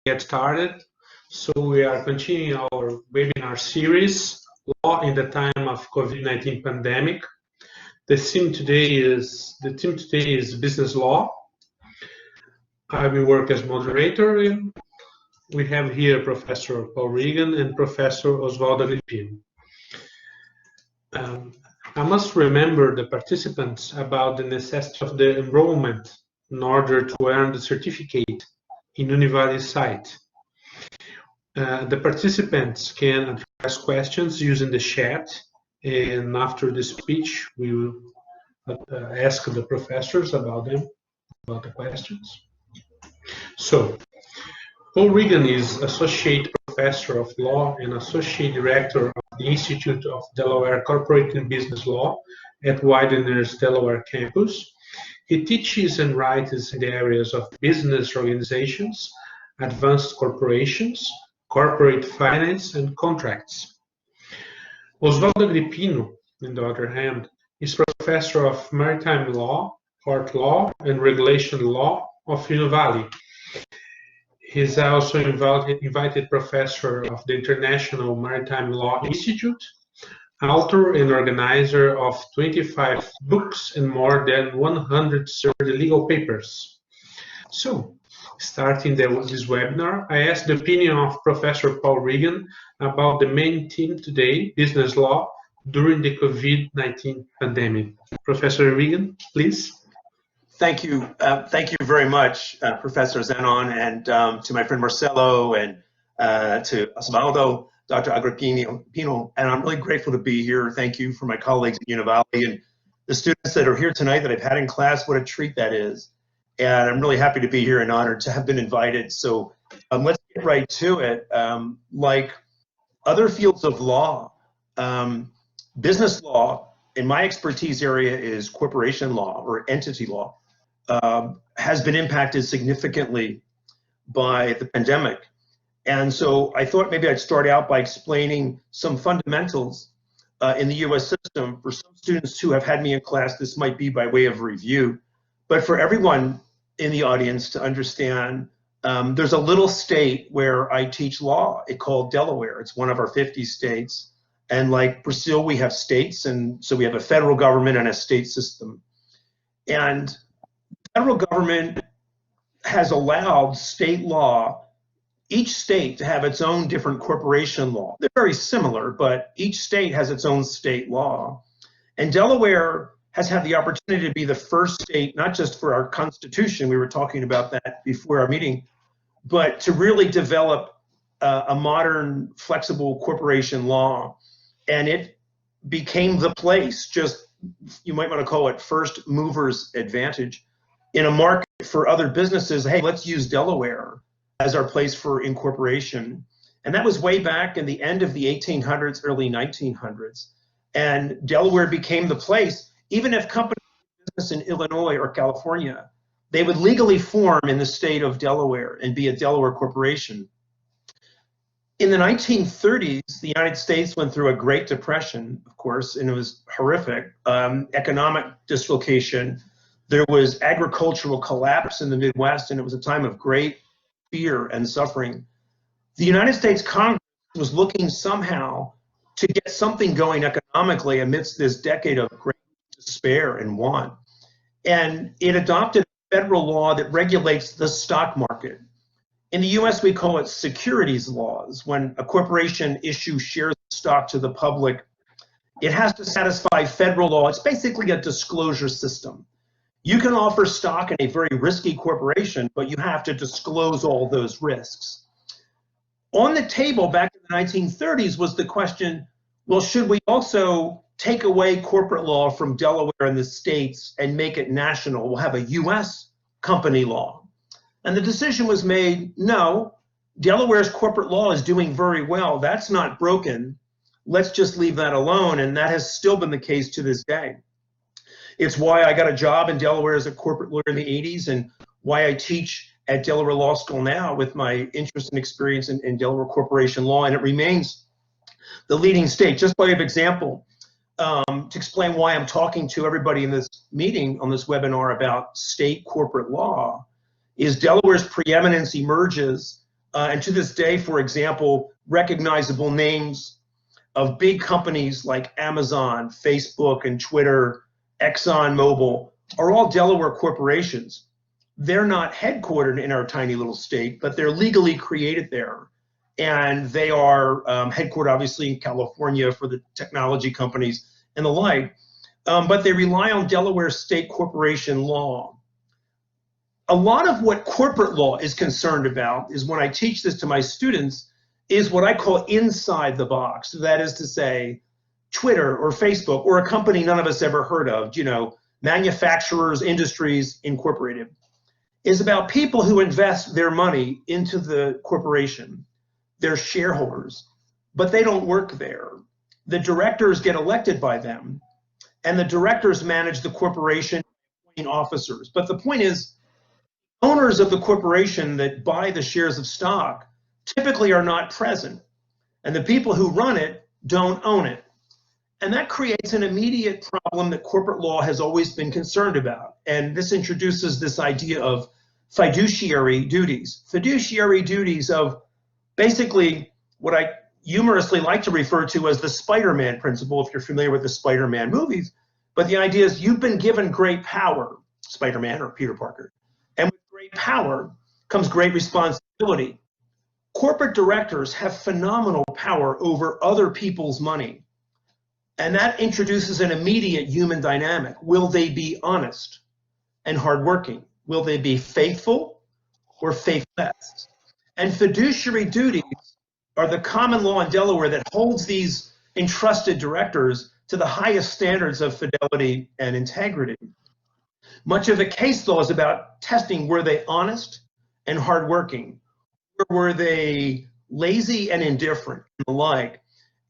get started. So we are continuing our webinar series, Law in the Time of COVID-19 Pandemic. The theme today is business law. I will work as moderator. And we have here Professor Paul Reagan and Professor Osvaldo Agripino. I must remember the participants about the necessity of the enrollment in order to earn the certificate in UNIVALI site. The participants can address questions using the chat, and after the speech, we will ask the professors about the questions. So, Paul Reagan is Associate Professor of Law and Associate Director of the Institute of Delaware Corporate and Business Law at Widener's Delaware campus. He teaches and writes in the areas of business organizations, advanced corporations, corporate finance, and contracts. Osvaldo Agripino, on the other hand, is Professor of Maritime Law, Port Law, and Regulation Law of UNIVALI. He is also invited professor of the International Maritime Law Institute, author and organizer of 25 books and more than 100 legal papers. So, starting this webinar, I asked the opinion of Professor Paul Reagan about the main theme today, business law, during the COVID-19 pandemic. Professor Reagan, please. Thank you very much, Professor Zanon, and to my friend Marcelo, and to Osvaldo, Dr. Agripino, and I'm really grateful to be here. Thank you for my colleagues at UNIVALI and the students that are here tonight that I've had in class. What a treat that is. And I'm really happy to be here and honored to have been invited. So let's get right to it. Like other fields of law, business law, in my expertise area is corporation law or entity law, has been impacted significantly by the pandemic. And so I thought maybe I'd start out by explaining some fundamentals in the US system. For some students who have had me in class, this might be by way of review, but for everyone in the audience to understand, there's a little state where I teach law. It's called Delaware. It's one of our 50 states. And like Brazil, we have states, and so we have a federal government and a state system. And the federal government has allowed state law, each state to have its own different corporation law. They're very similar, but each state has its own state law. And Delaware has had the opportunity to be the first state, not just for our Constitution, we were talking about that before our meeting, but to really develop a modern, flexible corporation law. And it became the place, just, you might want to call it first mover's advantage in a market for other businesses. Hey, let's use Delaware as our place for incorporation. And that was way back in the end of the 1800s, early 1900s. And Delaware became the place. Even if companies do business in Illinois or California, they would legally form in the state of Delaware and be a Delaware corporation. In the 1930s, the United States went through a Great Depression, of course, and it was horrific. Economic dislocation. There was agricultural collapse in the Midwest, and it was a time of great fear and suffering. The United States Congress was looking somehow to get something going economically amidst this decade of great despair and want. And it adopted a federal law that regulates the stock market. In the US, we call it securities laws. When a corporation issues shares of stock to the public, it has to satisfy federal law. It's basically a disclosure system. You can offer stock in a very risky corporation, but you have to disclose all those risks. On the table back in the 1930s was the question, well, should we also take away corporate law from Delaware and the states and make it national? We'll have a US company law. And the decision was made, no, Delaware's corporate law is doing very well. That's not broken. Let's just leave that alone. And that has still been the case to this day. It's why I got a job in Delaware as a corporate lawyer in the 80s and why I teach at Delaware Law School now with my interest and experience in Delaware corporation law. And it remains the leading state. Just by way of example, to explain why I'm talking to everybody in this meeting on this webinar about state corporate law, is Delaware's preeminence emerges and to this day, for example, recognizable names of big companies like Amazon, Facebook, and Twitter, ExxonMobil, are all Delaware corporations. They're not headquartered in our tiny little state, but they're legally created there. And they are headquartered, obviously, in California for the technology companies and the like. But they rely on Delaware state corporation law. A lot of what corporate law is concerned about is, when I teach this to my students, is what I call inside the box. That is to say, Twitter or Facebook or a company none of us ever heard of, you know, Manufacturers Industries Incorporated, is about people who invest their money into the corporation. They're shareholders, but they don't work there. The directors get elected by them, and the directors manage the corporation and officers. But the point is, owners of the corporation that buy the shares of stock typically are not present, and the people who run it don't own it. And that creates an immediate problem that corporate law has always been concerned about. And this introduces this idea of fiduciary duties. Fiduciary duties of basically what I humorously like to refer to as the Spider-Man principle, if you're familiar with the Spider-Man movies. But the idea is, you've been given great power, Spider-Man or Peter Parker, and with great power comes great responsibility. Corporate directors have phenomenal power over other people's money. And that introduces an immediate human dynamic. Will they be honest and hardworking? Will they be faithful or faithless? And fiduciary duties are the common law in Delaware that holds these entrusted directors to the highest standards of fidelity and integrity. Much of the case law is about testing, were they honest and hardworking? Or were they lazy and indifferent and the like?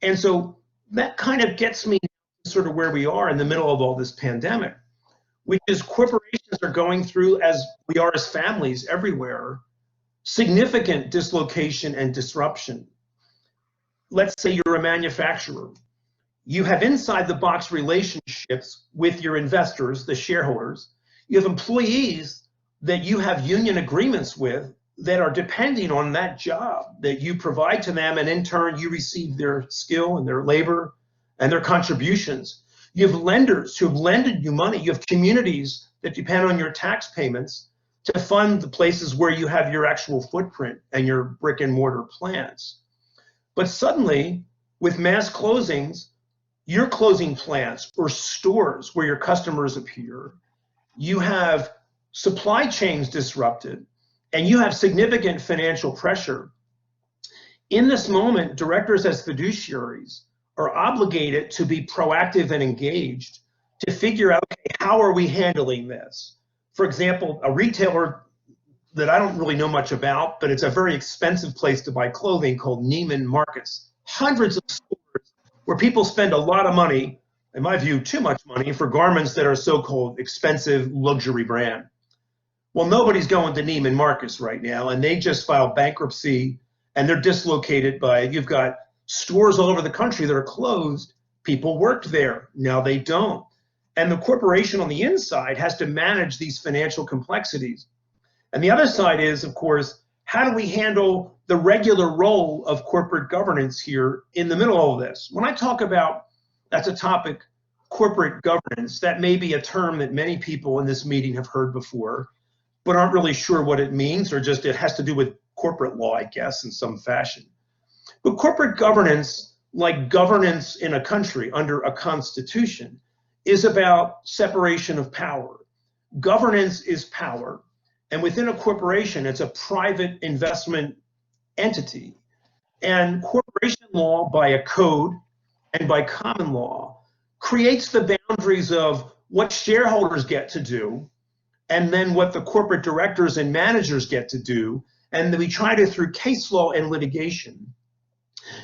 And so that kind of gets me sort of where we are in the middle of all this pandemic, which is corporations are going through, as we are as families everywhere, significant dislocation and disruption. Let's say you're a manufacturer. You have inside the box relationships with your investors, the shareholders. You have employees that you have union agreements with that are depending on that job that you provide to them, and in turn you receive their skill and their labor and their contributions. You have lenders who have lended you money. You have communities that depend on your tax payments to fund the places where you have your actual footprint and your brick and mortar plants. But suddenly, with mass closings, you're closing plants or stores where your customers appear. You have supply chains disrupted, and you have significant financial pressure. In this moment, directors as fiduciaries are obligated to be proactive and engaged to figure out, okay, how are we handling this? For example, a retailer that I don't really know much about, but it's a very expensive place to buy clothing, called Neiman Marcus. Hundreds of stores where people spend a lot of money, in my view, too much money, for garments that are so-called expensive luxury brand. Well, nobody's going to Neiman Marcus right now, and they just filed bankruptcy, and they're dislocated by, you've got stores all over the country that are closed. People worked there, now they don't. And the corporation on the inside has to manage these financial complexities. And the other side is, of course, how do we handle the regular role of corporate governance here in the middle of this? When I talk about, that's a topic, corporate governance, that may be a term that many people in this meeting have heard before, but aren't really sure what it means, or just it has to do with corporate law, I guess, in some fashion. But corporate governance, like governance in a country under a constitution, is about separation of power. Governance is power, and within a corporation, it's a private investment entity. And corporation law, by a code and by common law, creates the boundaries of what shareholders get to do, and then what the corporate directors and managers get to do. And then we try to, through case law and litigation,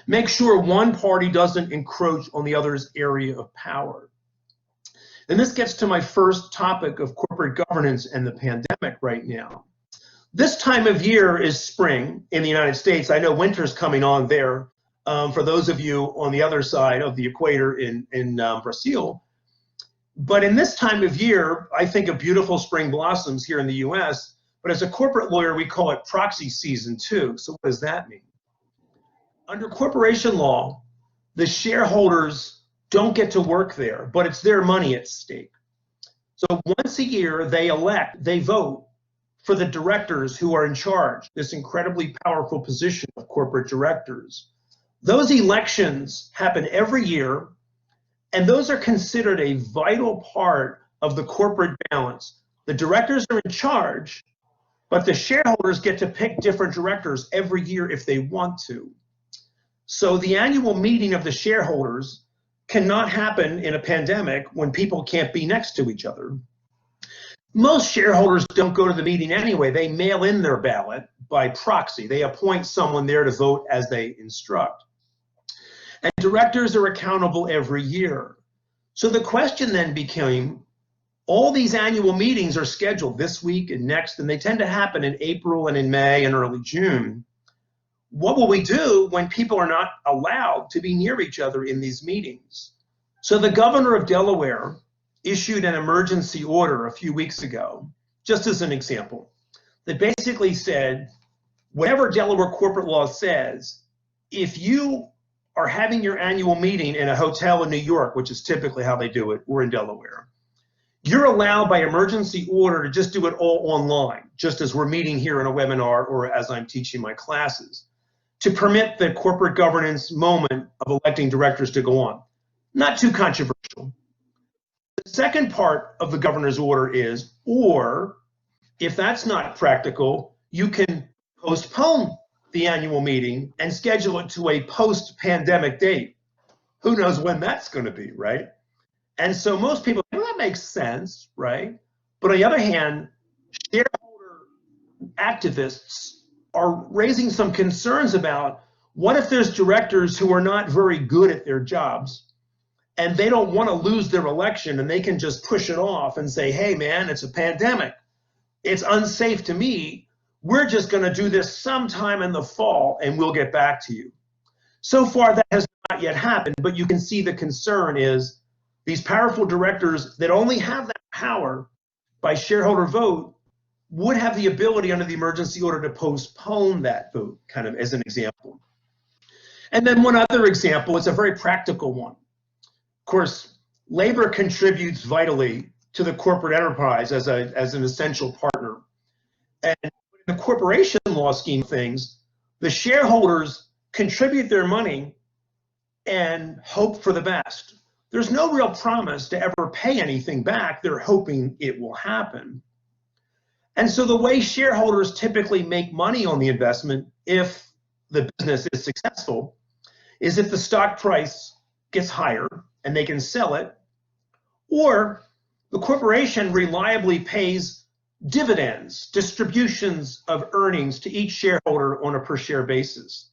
make sure one party doesn't encroach on the other's area of power. And this gets to my first topic of corporate governance and the pandemic right now. This time of year is spring in the United States. I know winter's coming on there. For those of you on the other side of the equator in Brazil. But in this time of year, I think of beautiful spring blossoms here in the US, But as a corporate lawyer, we call it proxy season too. So what does that mean? Under corporation law, the shareholders don't get to work there, but it's their money at stake. So once a year, they vote for the directors who are in charge, this incredibly powerful position of corporate directors. Those elections happen every year, and those are considered a vital part of the corporate balance. The directors are in charge, but the shareholders get to pick different directors every year if they want to. So the annual meeting of the shareholders cannot happen in a pandemic when people can't be next to each other. Most shareholders don't go to the meeting anyway. They mail in their ballot by proxy. They appoint someone there to vote as they instruct. And directors are accountable every year. So the question then became, all these annual meetings are scheduled this week and next, and they tend to happen in April and in May and early June. What will we do when people are not allowed to be near each other in these meetings? So the governor of Delaware issued an emergency order a few weeks ago, just as an example, that basically said, whatever Delaware corporate law says, if you are having your annual meeting in a hotel in New York, which is typically how they do it, or in Delaware, you're allowed by emergency order to just do it all online, just as we're meeting here in a webinar or as I'm teaching my classes, to permit the corporate governance moment of electing directors to go on. Not too controversial. The second part of the governor's order is, or if that's not practical, you can postpone the annual meeting and schedule it to a post-pandemic date. Who knows when that's going to be, right? And so most people, well, that makes sense, right? But on the other hand, shareholder activists are raising some concerns about what if there's directors who are not very good at their jobs and they don't want to lose their election and they can just push it off and say, hey man, it's a pandemic. It's unsafe to me. We're just going to do this sometime in the fall and we'll get back to you. So far that has not yet happened, but you can see the concern is these powerful directors that only have that power by shareholder vote would have the ability under the emergency order to postpone that vote, kind of as an example. And then one other example, it's a very practical one. Of course, labor contributes vitally to the corporate enterprise as an essential partner. And in the corporation law scheme of things, the shareholders contribute their money and hope for the best. There's no real promise to ever pay anything back. They're hoping it will happen. And so the way shareholders typically make money on the investment, if the business is successful, is if the stock price gets higher and they can sell it, or the corporation reliably pays dividends, distributions of earnings to each shareholder on a per share basis.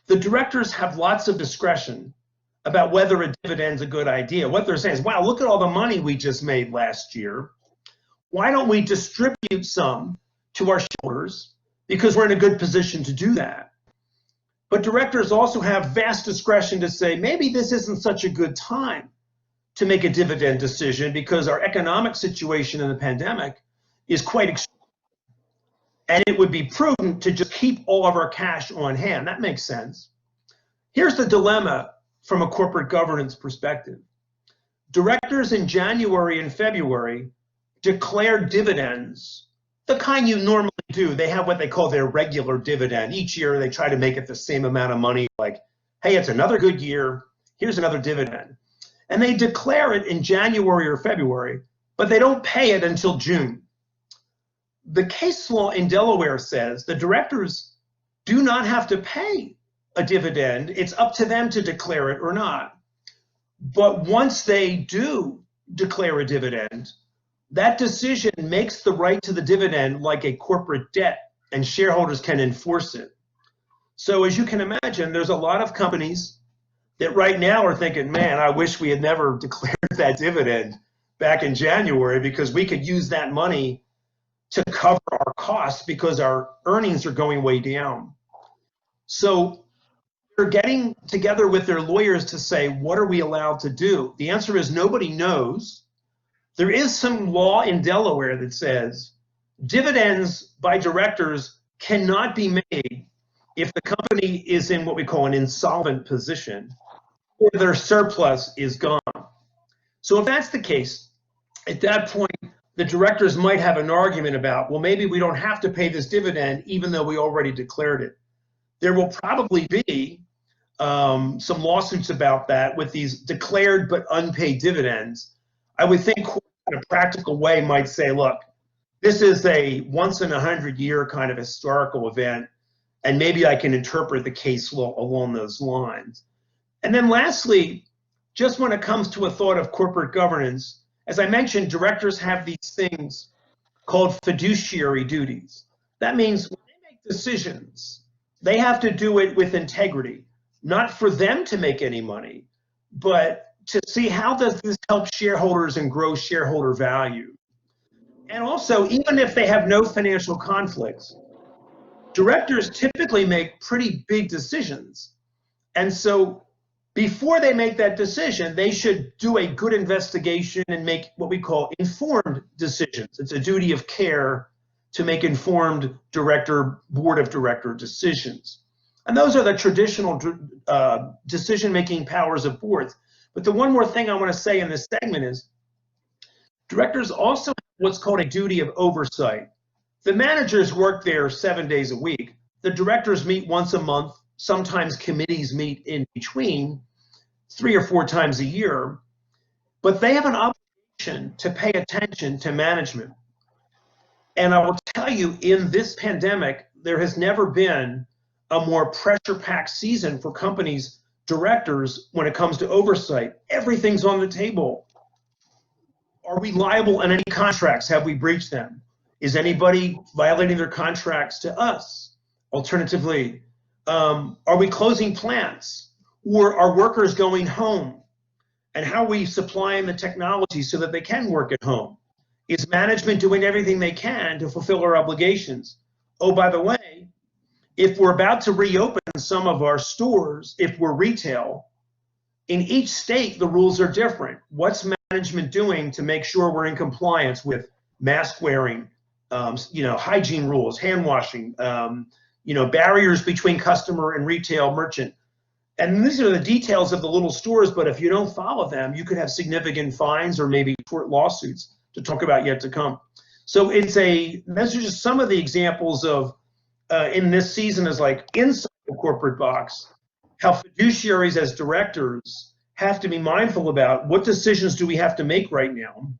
The directors have lots of discretion about whether a dividend's a good idea. What they're saying is, wow, look at all the money we just made last year. Why don't we distribute some to our shareholders? Because we're in a good position to do that. But directors also have vast discretion to say, maybe this isn't such a good time to make a dividend decision because our economic situation in the pandemic is quite extreme. And it would be prudent to just keep all of our cash on hand. That makes sense. Here's the dilemma from a corporate governance perspective. Directors in January and February declare dividends, the kind you normally do. They have what they call their regular dividend. Each year they try to make it the same amount of money, like, hey, it's another good year, here's another dividend. And they declare it in January or February, but they don't pay it until June. The case law in Delaware says the directors do not have to pay a dividend. It's up to them to declare it or not. But once they do declare a dividend, that decision makes the right to the dividend like a corporate debt, and shareholders can enforce it. So as you can imagine, there's a lot of companies that right now are thinking, man, I wish we had never declared that dividend back in January because we could use that money to cover our costs because our earnings are going way down. So they're getting together with their lawyers to say, what are we allowed to do? The answer is nobody knows. There is some law in Delaware that says dividends by directors cannot be made if the company is in what we call an insolvent position or their surplus is gone. So if that's the case, at that point, the directors might have an argument about, well, maybe we don't have to pay this dividend even though we already declared it. There will probably be some lawsuits about that with these declared but unpaid dividends. I would think in a practical way might say, look, this is a once in 100-year kind of historical event, and maybe I can interpret the case law along those lines. And then lastly, just when it comes to a thought of corporate governance, as I mentioned, directors have these things called fiduciary duties. That means when they make decisions, they have to do it with integrity, not for them to make any money, but to see how does this help shareholders and grow shareholder value. And also, even if they have no financial conflicts, directors typically make pretty big decisions. And so before they make that decision, they should do a good investigation and make what we call informed decisions. It's a duty of care to make informed board of director decisions. And those are the traditional decision-making powers of boards. But the one more thing I want to say in this segment is directors also have what's called a duty of oversight. The managers work there 7 days a week. The directors meet once a month. Sometimes committees meet in between 3 or 4 times a year. But they have an obligation to pay attention to management. And I will tell you, in this pandemic, there has never been a more pressure-packed season for companies' directors when it comes to oversight. Everything's on the table. Are we liable on any contracts? Have we breached them? Is anybody violating their contracts to us? Alternatively, are we closing plants? Or are workers going home? And how are we supplying the technology so that they can work at home? Is management doing everything they can to fulfill our obligations? Oh, by the way, if we're about to reopen some of our stores, if we're retail, in each state, the rules are different. What's management doing to make sure we're in compliance with mask wearing, hygiene rules, hand washing, barriers between customer and retail merchant? And these are the details of the little stores, but if you don't follow them, you could have significant fines or maybe court lawsuits to talk about yet to come. So those are just some of the examples of, in this season, is like inside the corporate box, how fiduciaries as directors have to be mindful about what decisions do we have to make right now?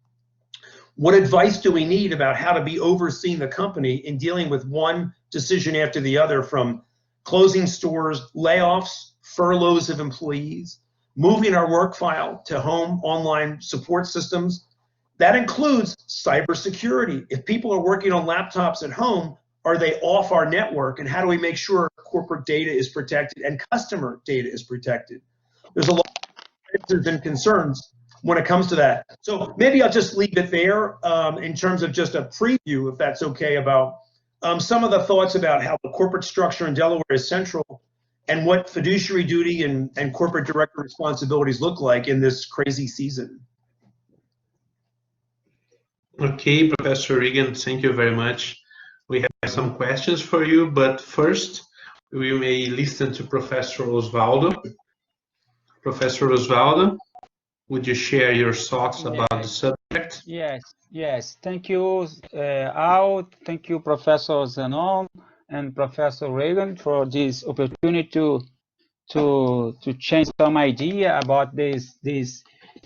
What advice do we need about how to be overseeing the company in dealing with one decision after the other, from closing stores, layoffs, furloughs of employees, moving our work file to home online support systems. That includes cybersecurity. If people are working on laptops at home, are they off our network? And how do we make sure corporate data is protected and customer data is protected? There's a lot of concerns and concerns when it comes to that. So maybe I'll just leave it there in terms of just a preview, if that's okay, about some of the thoughts about how the corporate structure in Delaware is central and what fiduciary duty and corporate director responsibilities look like in this crazy season. Okay, Professor Reagan, thank you very much. We have some questions for you, but first we may listen to Professor Osvaldo. Professor Osvaldo, would you share your thoughts about the subject? Yes. Thank you, Al. Thank you, Professor Zanon and Professor Reagan, for this opportunity to change some idea about this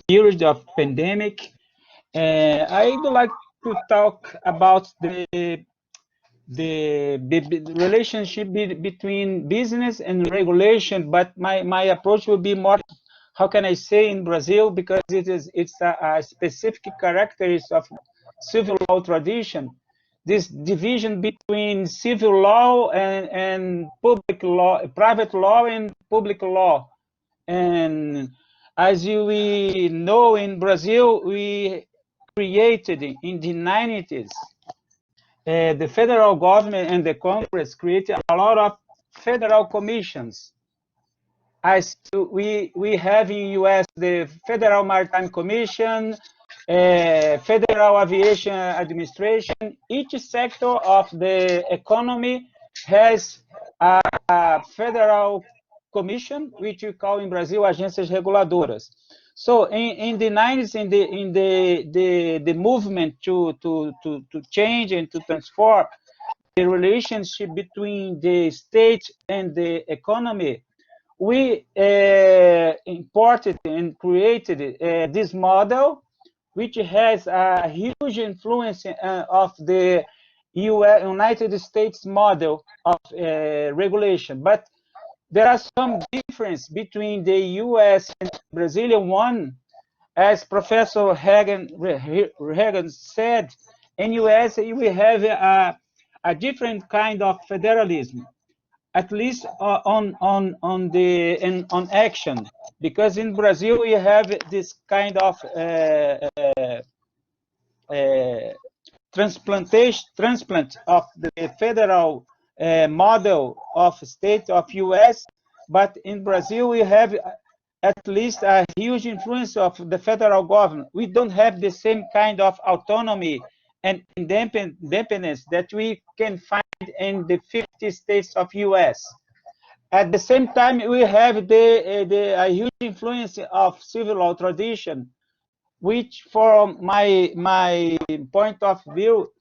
period of pandemic. I would like to talk about the relationship between business and regulation, but my approach will be more, how can I say, in Brazil, because it's a specific characteristic of civil law tradition, this division between civil law and public law, private law and public law. And as we know, in Brazil, we created in the 90s, the federal government and the Congress created a lot of federal commissions. As we have in US, the Federal Maritime Commission, Federal Aviation Administration. Each sector of the economy has a federal commission, which we call in Brazil agências reguladoras. So in the 90s, in the movement to change and to transform the relationship between the state and the economy, we imported and created this model, which has a huge influence of the United States model of regulation. But there are some difference between the US and Brazilian one. As Professor Reagan said, in US we have a different kind of federalism, at least on action, because in Brazil we have this kind of transplant of the federal model of state of US, but in Brazil we have at least a huge influence of the federal government. We don't have the same kind of autonomy and independence that we can find in the 50 states of US. At the same time, we have a huge influence of civil law tradition, which, from my point of view,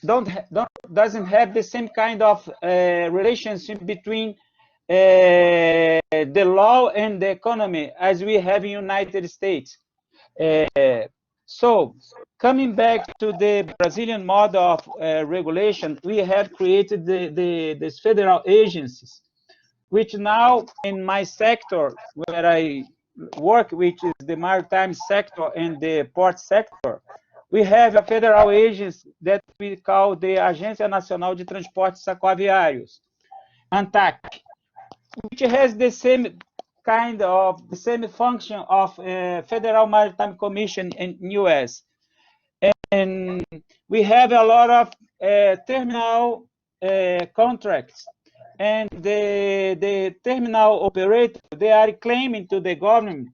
doesn't have the same kind of relationship between the law and the economy as we have in United States. So coming back to the Brazilian model of regulation, we have created these federal agencies, which now in my sector where I work, which is the maritime sector and the port sector, we have a federal agency that we call the Agência Nacional de Transportes Aquaviários, ANTAC, which has the same function of Federal Maritime Commission in US. And we have a lot of terminal contracts, and the terminal operator, they are claiming to the government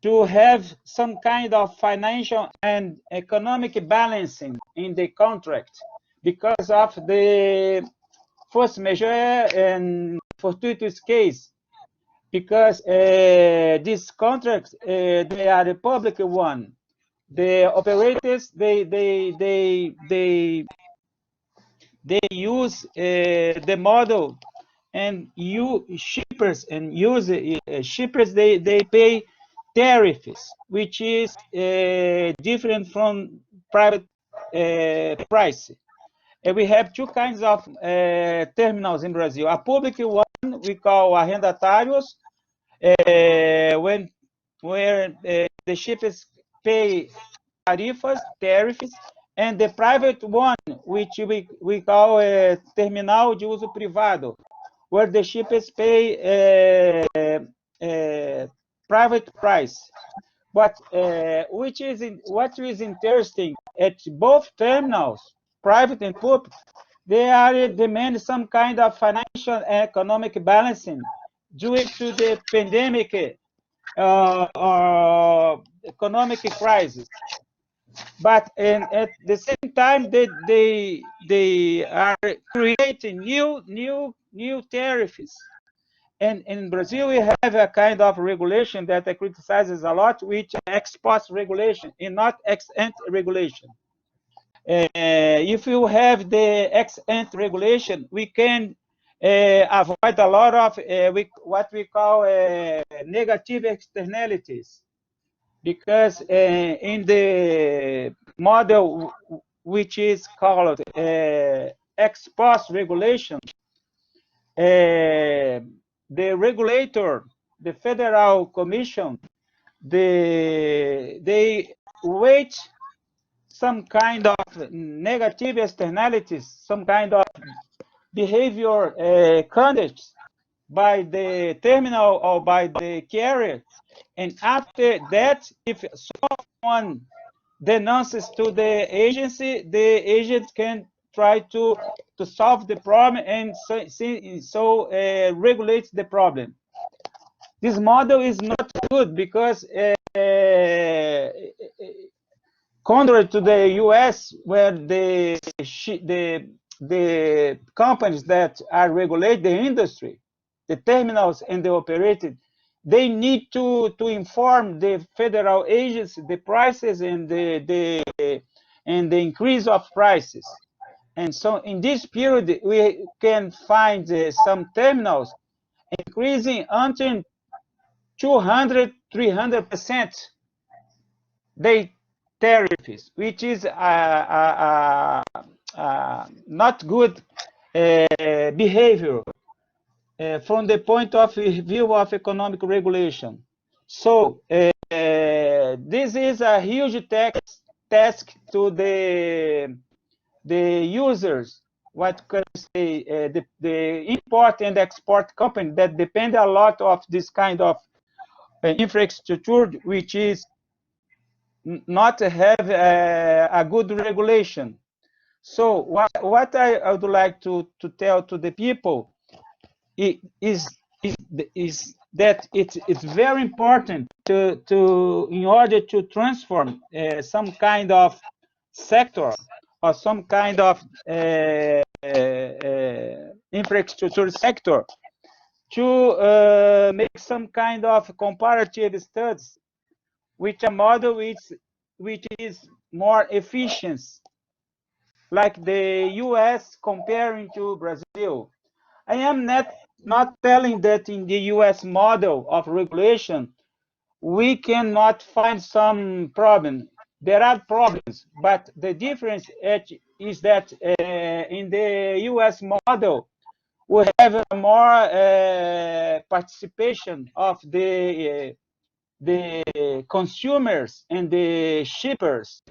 to have some kind of financial and economic balancing in the contract because of the force majeure and fortuitous case, because these contracts they are the public one. The operators they use the model, and shippers they pay tariffs, which is different from private price. And we have two kinds of terminals in Brazil. A public one we call arrendatários, where the shippers pay tariffs, and the private one, which we call terminal de uso privado, where the shippers pay private price. But what is interesting, at both terminals, private and public, they are demanding some kind of financial and economic balancing due to the pandemic or economic crisis. But at the same time, they are creating new tariffs. And in Brazil, we have a kind of regulation that criticizes a lot, which is ex post regulation and not ex ante regulation. If you have the ex ante regulation, we can avoid a lot of what we call negative externalities, because in the model which is called ex post regulation, the regulator, the Federal Commission, they weight some kind of negative externalities, some kind of behavior conduct by the terminal or by the carrier. And after that, if someone denounces to the agency, the agent can try to solve the problem and so regulate the problem. This model is not good because contrary to the US, where the companies that are regulate the industry, the terminals and the operated, they need to inform the federal agency the prices and the increase of prices. And so in this period, we can find some terminals increasing until 200, 300% they tariffs, which is not good behavior from the point of view of economic regulation. So this is a huge task to the users. What can I say? The import and export company that depend a lot of this kind of infrastructure, which is not have a good regulation. So what I would like to tell to the people is that it's very important to in order to transform some kind of sector or some kind of infrastructure sector to make some kind of comparative studies with a model which is more efficient, like the US comparing to Brazil. I am not telling that in the US model of regulation, we cannot find some problem. There are problems, but the difference is that in the US model, we have a more participation of the consumers and the shippers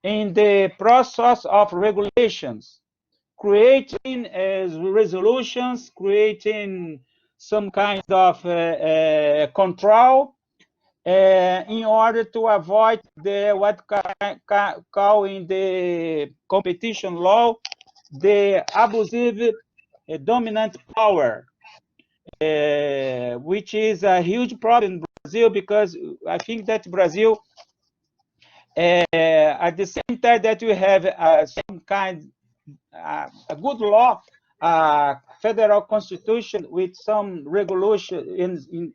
in the process of regulations, creating resolutions, creating some kind of control in order to avoid the what call in the competition law the abusive dominant power, which is a huge problem in Brazil, because I think that Brazil, at the same time that we have some kind a good law, federal constitution with some regulation in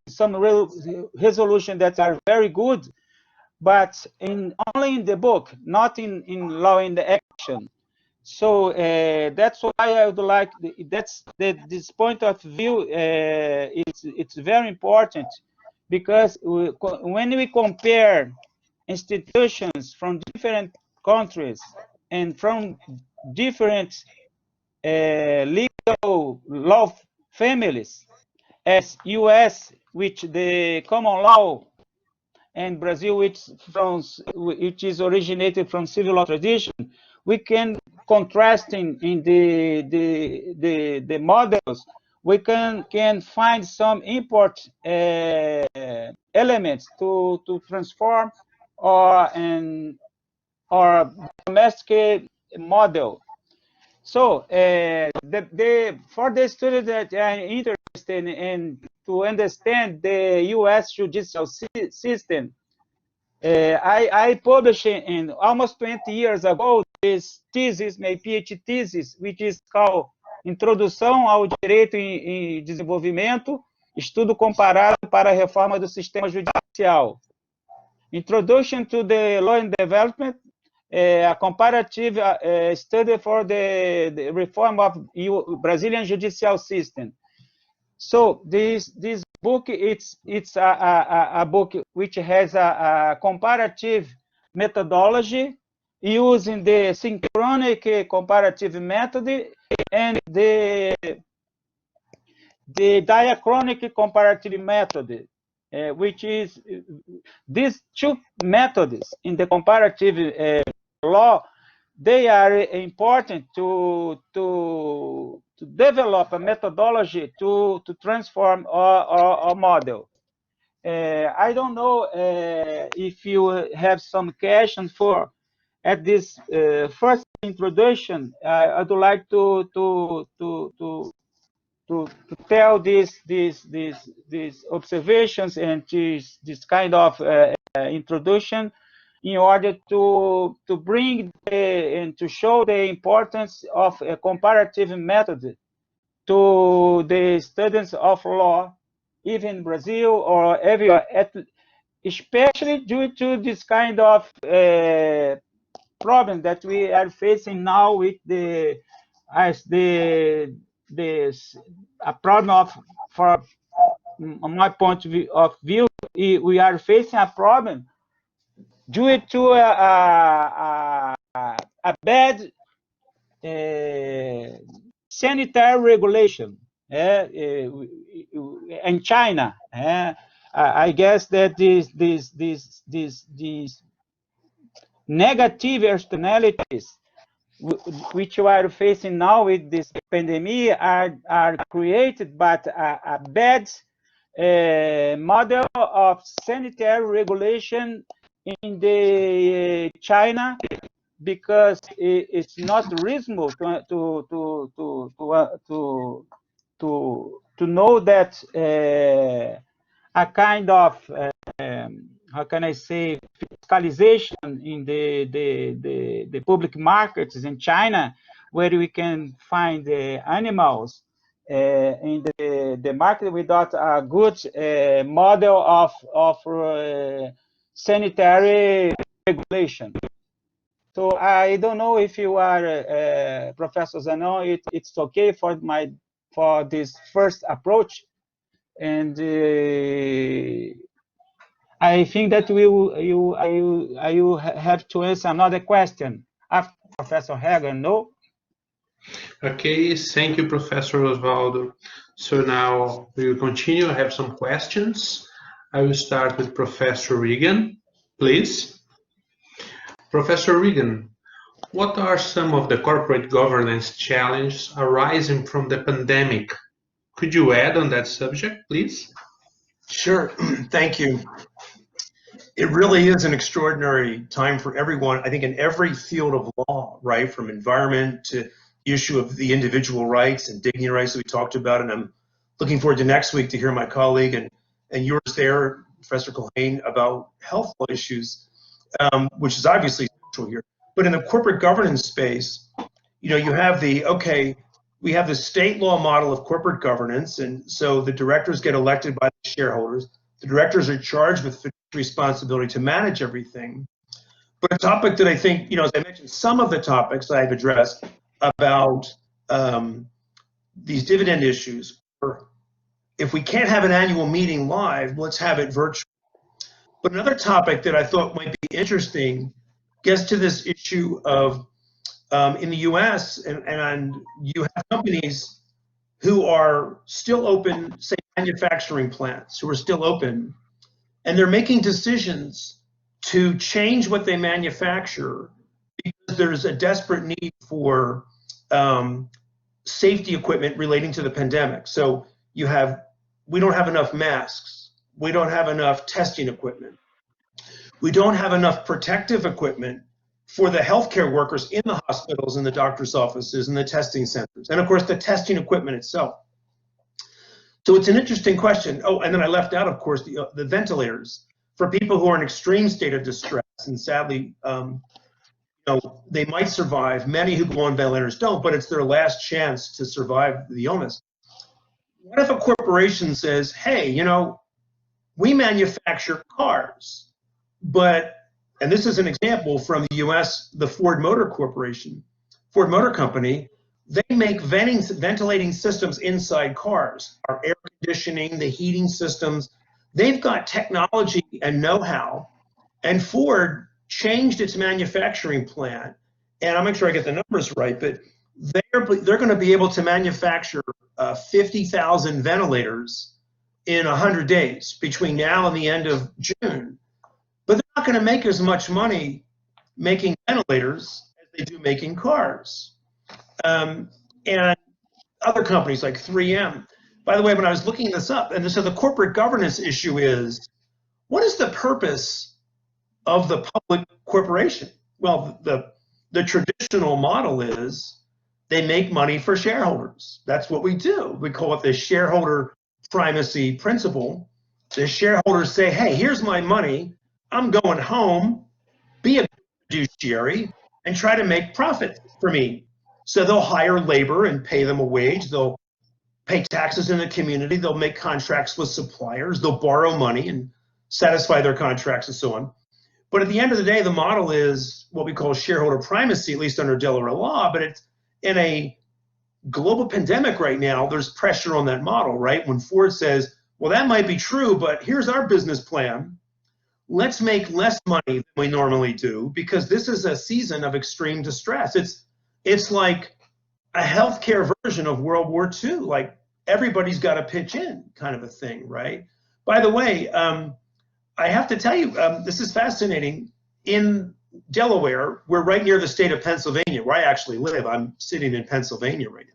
some resolution that are very good, but only in the book, not in law in the action. So that's why I would like this point of view. It's very important, because when we compare institutions from different countries and from different legal law families, as US, which the common law, and Brazil, which is originated from civil law tradition, we can contrast in the models. We can find some import elements to transform or domestic model. So for the students that are interested in to understand the U.S. judicial system, I published in almost 20 years ago this thesis, my PhD thesis, which is called Introdução ao Direito em Desenvolvimento, Estudo Comparado para a Reforma do Sistema Judicial. Introduction to the Law and Development, a comparative study for the reform of Brazilian judicial system. So this book, it's a book which has a comparative methodology using the synchronic comparative method and the diachronic comparative method, which is these two methods in the comparative law. They are important to develop a methodology to transform our model. I don't know if you have some questions for at this first introduction. I'd like to tell these observations and this kind of introduction, in order to bring and to show the importance of a comparative method to the students of law, even in Brazil or everywhere, especially due to this kind of problem that we are facing now with a problem of, from my point of view, we are facing a problem due to a bad sanitary regulation in China. I guess that these negative externalities which we are facing now with this pandemic are created by a bad model of sanitary regulation in the China, because it's not reasonable to know that a kind of how can I say, fiscalization in the public markets in China, where we can find the animals in the market without a good model of sanitary regulation. So I don't know if you are Professor Zanon. It's okay for this first approach, and I think that you have to answer another question after Professor Reagan. No. Okay, thank you, Professor Osvaldo. So now we will continue. I have some questions. I will start with Professor Reagan, please. Professor Reagan, what are some of the corporate governance challenges arising from the pandemic? Could you add on that subject, please? Sure, thank you. It really is an extraordinary time for everyone, I think, in every field of law, right? From environment to the issue of the individual rights and dignity rights that we talked about. And I'm looking forward to next week to hear my colleague and yours there, Professor Culhane, about health law issues, which is obviously central here. But in the corporate governance space, you know, you have we have the state law model of corporate governance, and so the directors get elected by the shareholders. The directors are charged with responsibility to manage everything. But a topic that I think, you know, as I mentioned, some of the topics I've addressed about these dividend issues, or if we can't have an annual meeting live, let's have it virtual. But another topic that I thought might be interesting gets to this issue of in the US, and you have companies who are still open, say manufacturing plants who are still open, and they're making decisions to change what they manufacture because there's a desperate need for safety equipment relating to the pandemic. So we don't have enough masks. We don't have enough testing equipment. We don't have enough protective equipment for the healthcare workers in the hospitals and the doctor's offices and the testing centers. And of course, the testing equipment itself. So it's an interesting question. Oh, and then I left out, of course, the ventilators for people who are in extreme state of distress. And sadly, you know, they might survive. Many who go on ventilators don't, but it's their last chance to survive the illness. What if a corporation says, hey, you know, we manufacture cars, but, and this is an example from the US, the Ford Motor Company, they make ventilating systems inside cars, our air conditioning, the heating systems. They've got technology and know-how, and Ford changed its manufacturing plant, and I'll make sure I get the numbers right, but they're going to be able to manufacture 50,000 ventilators in 100 days between now and the end of June. But they're not going to make as much money making ventilators as they do making cars. And other companies like 3M. By the way, when I was looking this up, and so the corporate governance issue is, what is the purpose of the public corporation? Well, the traditional model is they make money for shareholders. That's what we do. We call it the shareholder primacy principle. The shareholders say, hey, here's my money. I'm going home. fiduciary and try to make profit for me. So they'll hire labor and pay them a wage. They'll pay taxes in the community. They'll make contracts with suppliers. They'll borrow money and satisfy their contracts and so on. But at the end of the day, the model is what we call shareholder primacy, at least under Delaware law. But it's in a global pandemic right now, there's pressure on that model, right? When Ford says, well, that might be true, but here's our business plan. Let's make less money than we normally do because this is a season of extreme distress. It's like a healthcare version of World War II, like everybody's got to pitch in kind of a thing, right? By the way, I have to tell you, this is fascinating. In Delaware, we're right near the state of Pennsylvania, where I actually live. I'm sitting in Pennsylvania right now.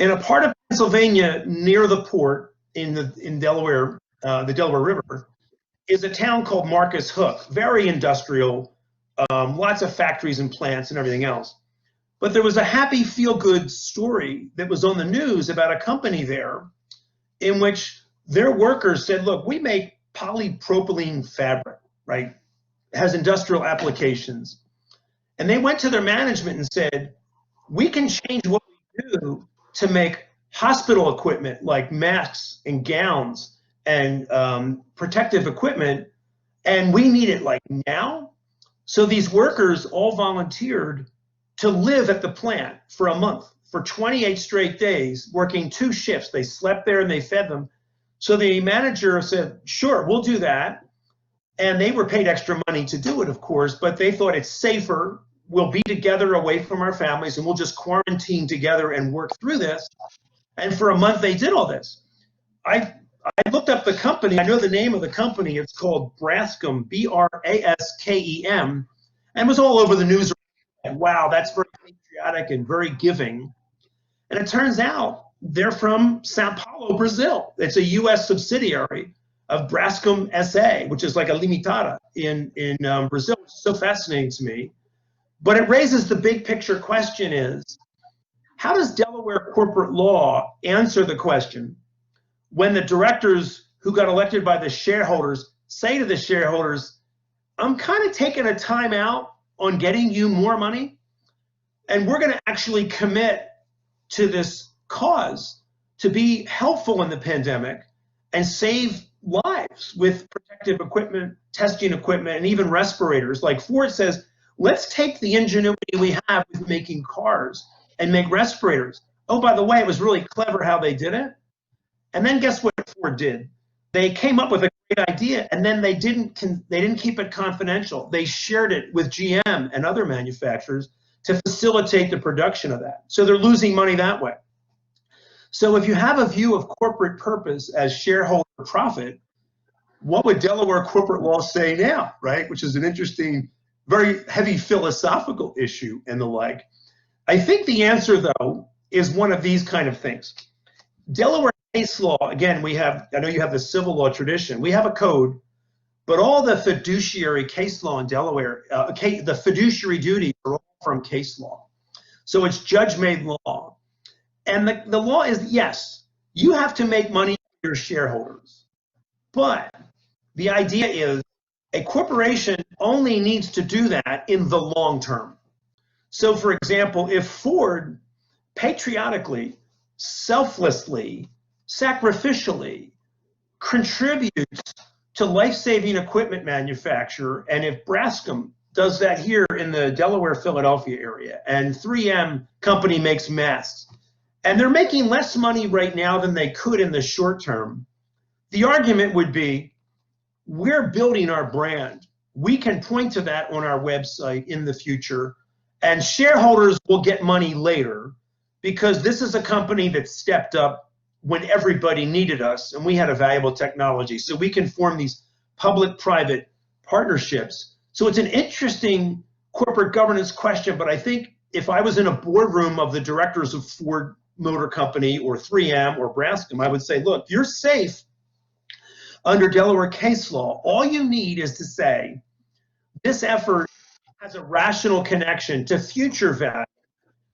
In a part of Pennsylvania near the port in Delaware, the Delaware River, is a town called Marcus Hook, very industrial, lots of factories and plants and everything else. But there was a happy feel-good story that was on the news about a company there in which their workers said, look, we make polypropylene fabric, right? It has industrial applications. And they went to their management and said, we can change what we do to make hospital equipment like masks and gowns and protective equipment, and we need it like now. So these workers all volunteered to live at the plant for a month, for 28 straight days, working 2 shifts. They slept there and they fed them. So the manager said, sure, we'll do that. And they were paid extra money to do it, of course, but they thought it's safer. We'll be together away from our families and we'll just quarantine together and work through this. And for a month they did all this. I looked up the company. I know the name of the company. It's called Braskem, B-R-A-S-K-E-M, and was all over the news. And wow, that's very patriotic and very giving. And it turns out they're from Sao Paulo, Brazil. It's a U.S. subsidiary of Braskem SA, which is like a limitada in Brazil, which is so fascinating to me. But it raises the big picture question is, how does Delaware corporate law answer the question when the directors who got elected by the shareholders say to the shareholders, I'm kind of taking a time out on getting you more money, and we're going to actually commit to this cause to be helpful in the pandemic and save lives with protective equipment, testing equipment, and even respirators. Like Ford says, let's take the ingenuity we have with making cars and make respirators. Oh, by the way, it was really clever how they did it. And then guess what Ford did? They came up with a great idea, and then they didn't keep it confidential. They shared it with GM and other manufacturers to facilitate the production of that. So they're losing money that way. So if you have a view of corporate purpose as shareholder profit, what would Delaware corporate law say now, right? Which is an interesting, very heavy philosophical issue and the like. I think the answer, though, is one of these kind of things. Delaware case law, again, I know you have the civil law tradition. We have a code, but all the fiduciary case law in Delaware, the fiduciary duties are all from case law. So it's judge-made law. And the law is, yes, you have to make money for your shareholders. But the idea is a corporation only needs to do that in the long term. So for example, if Ford patriotically, selflessly, sacrificially contributes to life-saving equipment manufacture, and if Braskem does that here in the Delaware, Philadelphia area, and 3M company makes masks, and they're making less money right now than they could in the short term, the argument would be, we're building our brand. We can point to that on our website in the future, and shareholders will get money later because this is a company that stepped up when everybody needed us and we had a valuable technology. So we can form these public-private partnerships. So it's an interesting corporate governance question, but I think if I was in a boardroom of the directors of Ford Motor Company or 3M or Braskem, I would say, look, you're safe under Delaware case law. All you need is to say, this effort has a rational connection to future value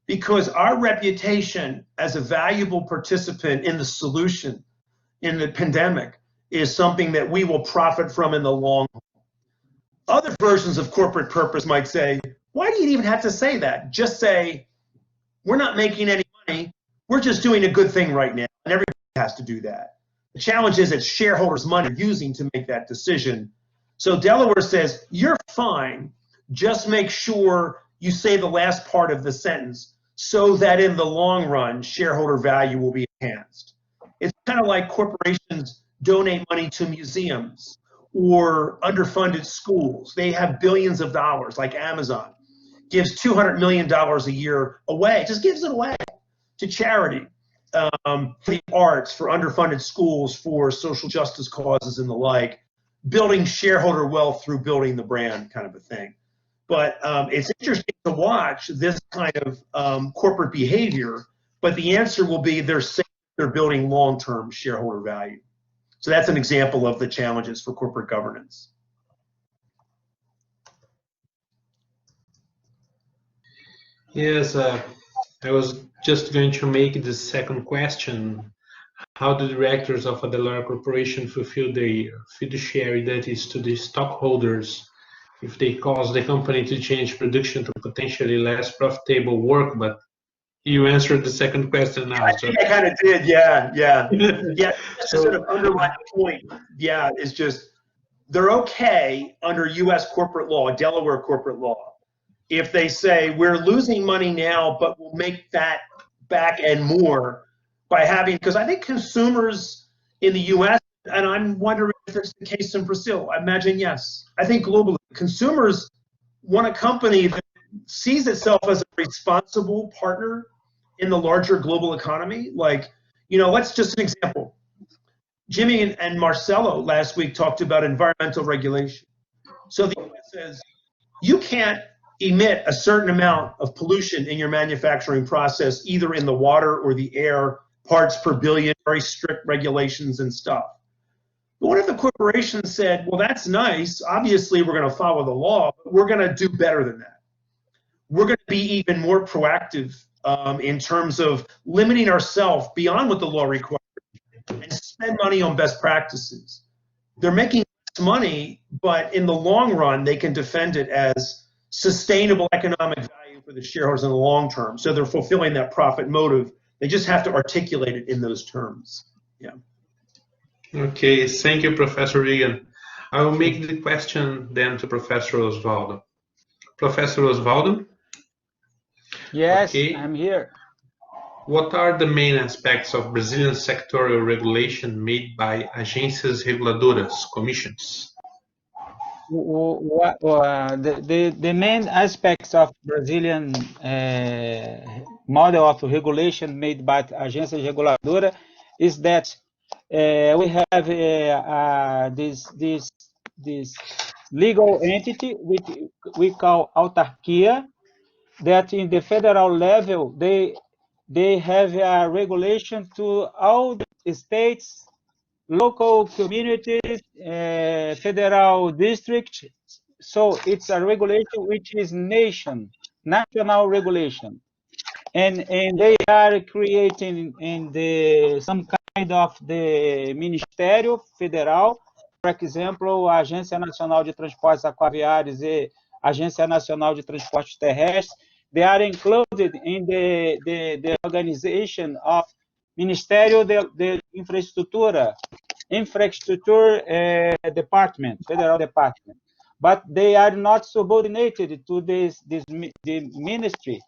because our reputation as a valuable participant in the solution in the pandemic is something that we will profit from in the long haul. Other versions of corporate purpose might say, why do you even have to say that? Just say, we're not making any money. We're just doing a good thing right now. And everybody has to do that. The challenge is it's shareholders' money you're using to make that decision. So Delaware says, you're fine. Just make sure you say the last part of the sentence so that in the long run, shareholder value will be enhanced. It's kind of like corporations donate money to museums or underfunded schools. They have billions of dollars, like Amazon gives $200 million a year away, just gives it away to charity, for the arts, for underfunded schools, for social justice causes and the like, building shareholder wealth through building the brand kind of a thing. But it's interesting to watch this kind of corporate behavior, but the answer will be they're saying they're building long-term shareholder value. So that's an example of the challenges for corporate governance. Yes, I was just going to make the second question. How do directors of a Delaware corporation fulfill their fiduciary duties to the stockholders if they cause the company to change production to potentially less profitable work? But you answered the second question now. I think I kind of did, yeah. Yeah, just to sort of underline the point, yeah, is just they're okay under U.S. corporate law, Delaware corporate law, if they say we're losing money now, but we'll make that back and more by having, because I think consumers in the U.S., and I'm wondering if it's the case in Brazil, I imagine yes. I think globally, consumers want a company that sees itself as a responsible partner in the larger global economy. Like, let's just an example. Jimmy and Marcelo last week talked about environmental regulation. So the U.S. says, you can't emit a certain amount of pollution in your manufacturing process, either in the water or the air, parts per billion, very strict regulations and stuff. But what if the corporation said, well, that's nice. Obviously, we're going to follow the law, but we're going to do better than that. We're going to be even more proactive in terms of limiting ourselves beyond what the law requires and spend money on best practices. They're making less money, but in the long run, they can defend it as sustainable economic value for the shareholders in the long term. So they're fulfilling that profit motive. They just have to articulate it in those terms. Yeah. Okay, thank you, Professor Reagan. I will make the question then to Professor Osvaldo. Professor Osvaldo? Yes, okay. I'm here. What are the main aspects of Brazilian sectorial regulation made by agências reguladoras, commissions? The main aspects of Brazilian model of regulation made by agência reguladora is that we have this legal entity which we call autarquia, that in the federal level they have a regulation to all the states, local communities, federal district. So it's a regulation which is national regulation, and they are creating in some kind of the Ministério Federal, for example, a Agência Nacional de Transportes Aquaviários e Agência Nacional de Transportes Terrestres. They are included in the organization of Ministério de Infraestrutura department, federal department, but they are not subordinated to the ministry,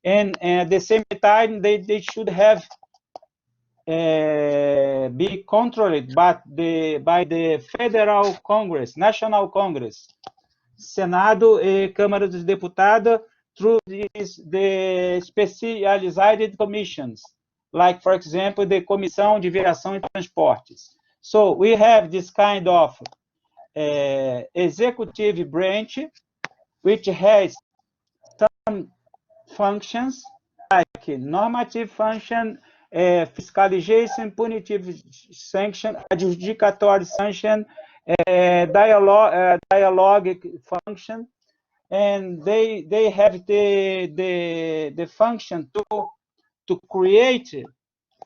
and at the same time they should have be controlled by the Federal Congress, National Congress, Senado e Câmara dos Deputados, through the specialized commissions, like, for example, the Comissão de Viação e Transportes. So we have this kind of executive branch, which has some functions like normative function, fiscalization, punitive sanction, adjudicatory sanction, dialogue function, and they have the function to create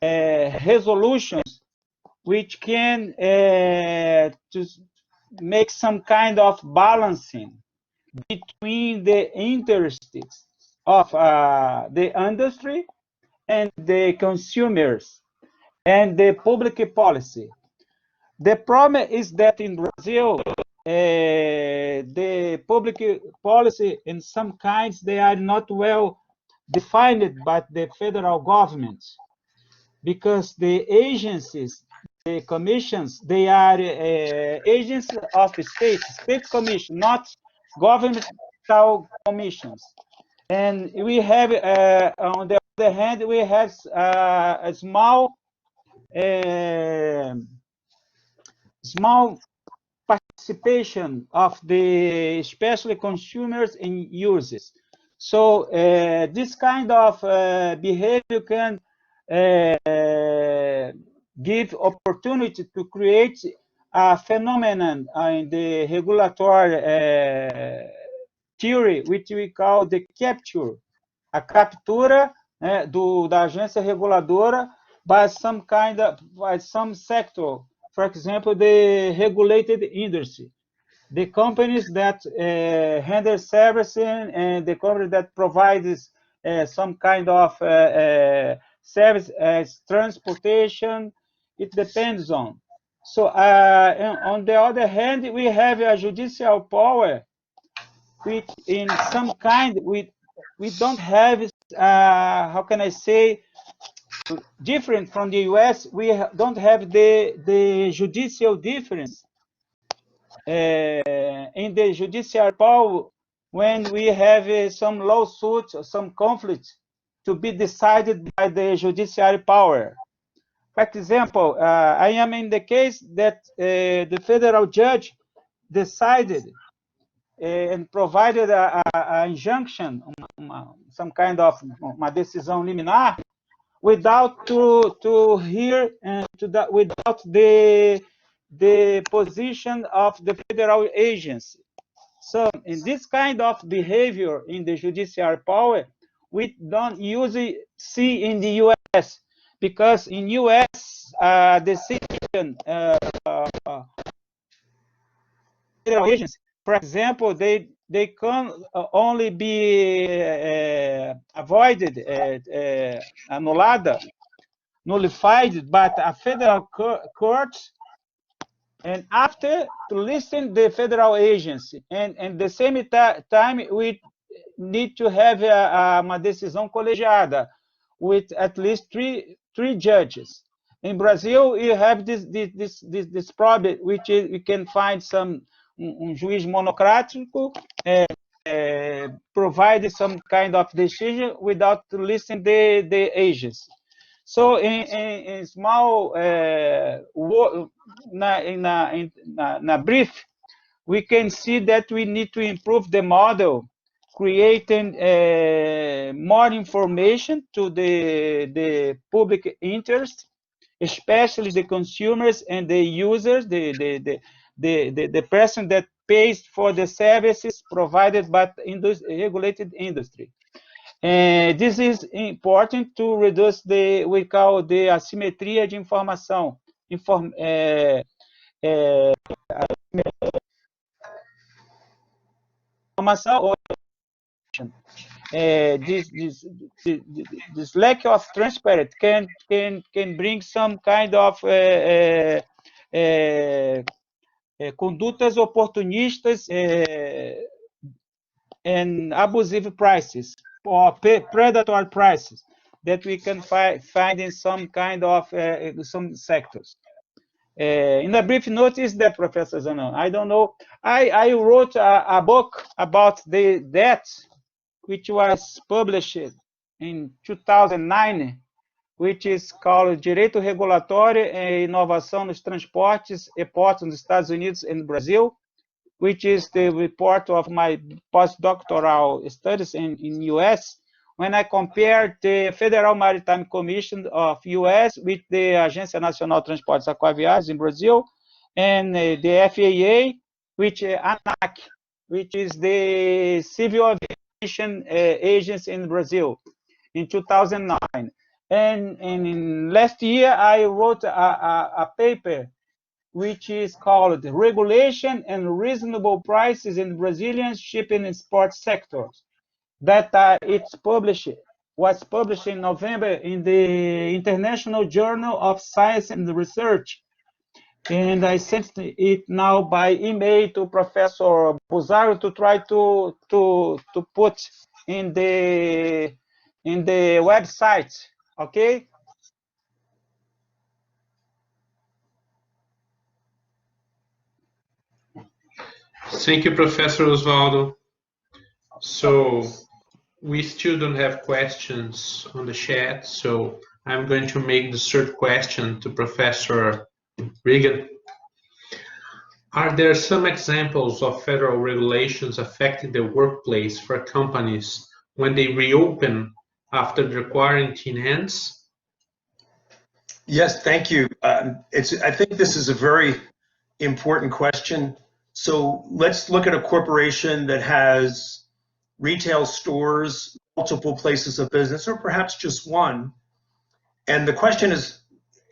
resolutions which can make some kind of balancing between the interests of the industry and the consumers and the public policy. The problem is that in Brazil, the public policy in some kinds, they are not well defined by the federal government, because the agencies, the commissions, they are agencies of the state commission, not governmental commissions. And we have, on the other hand, we have a small participation of the especially consumers and users. So this kind of behavior can give opportunity to create a phenomenon in the regulatory theory, which we call the capture, a captura da agência reguladora by some sector. For example, the regulated industry, the companies that handle servicing, and the company that provides some kind of service as transportation. It depends on. So on the other hand, we have a judicial power, which in some kind we don't have. How can I say? Different from the US, we don't have the judicial difference in the judicial power when we have some lawsuits or some conflict to be decided by the judicial power. For example, I am in the case that the federal judge decided and provided an injunction, some kind of uma decisão liminar, without to hear and without the position of the federal agency. So in this kind of behavior in the judicial power, we don't usually see in the US, because in US decision federal agency, for example, they can only be avoided, annulled, nullified by a federal court, and after to listen the federal agency, and the same time we need to have uma decisão colegiada with at least three judges. In Brazil, you have this problem, which is, you can find some juiz monocrático provide some kind of decision without listening the agency. So in small na brief, we can see that we need to improve the model, creating more information to the public interest, especially the consumers and the users, the person that pays for the services provided by regulated industry. This is important to reduce we call the assimetria de informação. This lack of transparency can bring some kind of condutas oportunistas and abusive prices or predatory prices that we can find in some kind of some sectors. In a brief notice that, Professor Zanon, I don't know, I wrote a book about the debt, which was published in 2009, which is called Direito Regulatório e Inovação nos Transportes e Portos nos Estados Unidos and Brazil, which is the report of my postdoctoral studies in US, when I compared the Federal Maritime Commission of US with the Agência Nacional de Transportes Aquaviários in Brazil, and the FAA, which ANAC, which is the Civil Aviation Agency in Brazil, in 2009. And in last year, I wrote a paper which is called Regulation and Reasonable Prices in Brazilian Shipping and Sports Sectors. That was published in November in the International Journal of Science and Research. And I sent it now by email to Professor Buzaro to try to put in the website. Okay. Thank you, Professor Osvaldo. So we still don't have questions on the chat, so I'm going to make the third question to Professor Reagan. Are there some examples of federal regulations affecting the workplace for companies when they reopen after the quarantine ends? Yes, thank you. I think this is a very important question. So let's look at a corporation that has retail stores, multiple places of business, or perhaps just one. And the question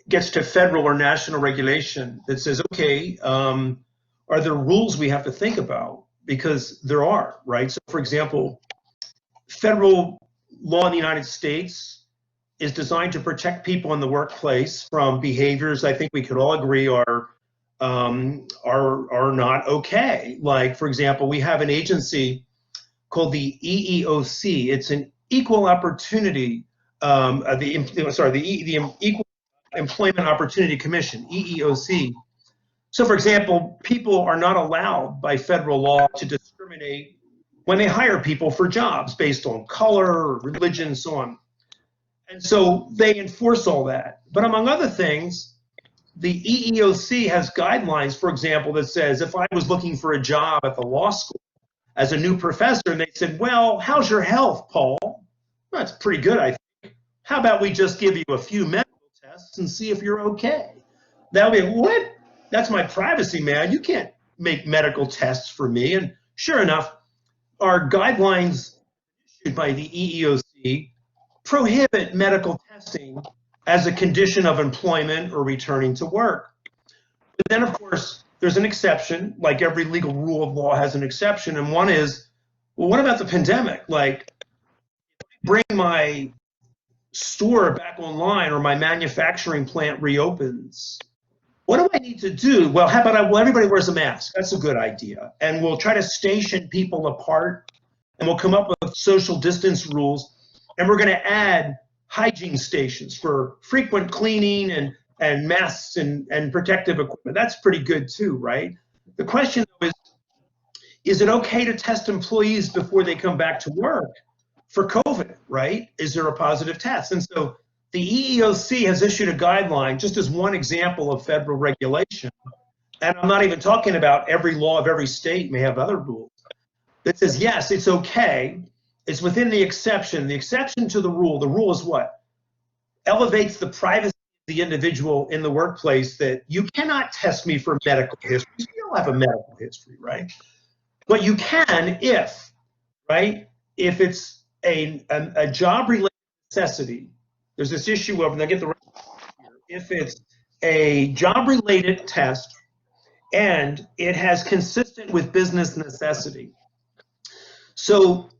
gets to federal or national regulation that says, okay, are there rules we have to think about? Because there are, right? So for example, federal law in the United States is designed to protect people in the workplace from behaviors I think we could all agree are not okay. Like, for example, we have an agency called the EEOC. It's an equal opportunity, the Equal Employment Opportunity Commission, EEOC. So, for example, people are not allowed by federal law to discriminate when they hire people for jobs based on color, or religion, and so on. And so they enforce all that. But among other things, the EEOC has guidelines, for example, that says if I was looking for a job at the law school as a new professor and they said, well, how's your health, Paul? Well, that's pretty good, I think. How about we just give you a few medical tests and see if you're okay? That would be, what? That's my privacy, man. You can't make medical tests for me. And sure enough, our guidelines issued by the EEOC prohibit medical testing as a condition of employment or returning to work. But then, of course, there's an exception, like every legal rule of law has an exception, and one is, well, what about the pandemic? Like, if I bring my store back online or my manufacturing plant reopens, what do I need to do? Well, how about everybody wears a mask? That's a good idea. And we'll try to station people apart, and we'll come up with social distance rules, and we're going to add hygiene stations for frequent cleaning and masks and protective equipment. That's pretty good too, right? The question though is it okay to test employees before they come back to work for COVID, right? Is there a positive test? And so the EEOC has issued a guideline just as one example of federal regulation. And I'm not even talking about every law of every state may have other rules. That says, yes, it's okay. It's within the exception. The exception to the rule is what? Elevates the privacy of the individual in the workplace that you cannot test me for medical history. You don't have a medical history, right? But you can if, right? If it's a job-related necessity. There's this issue of, and I get the if it's a job-related test and it has consistent with business necessity. So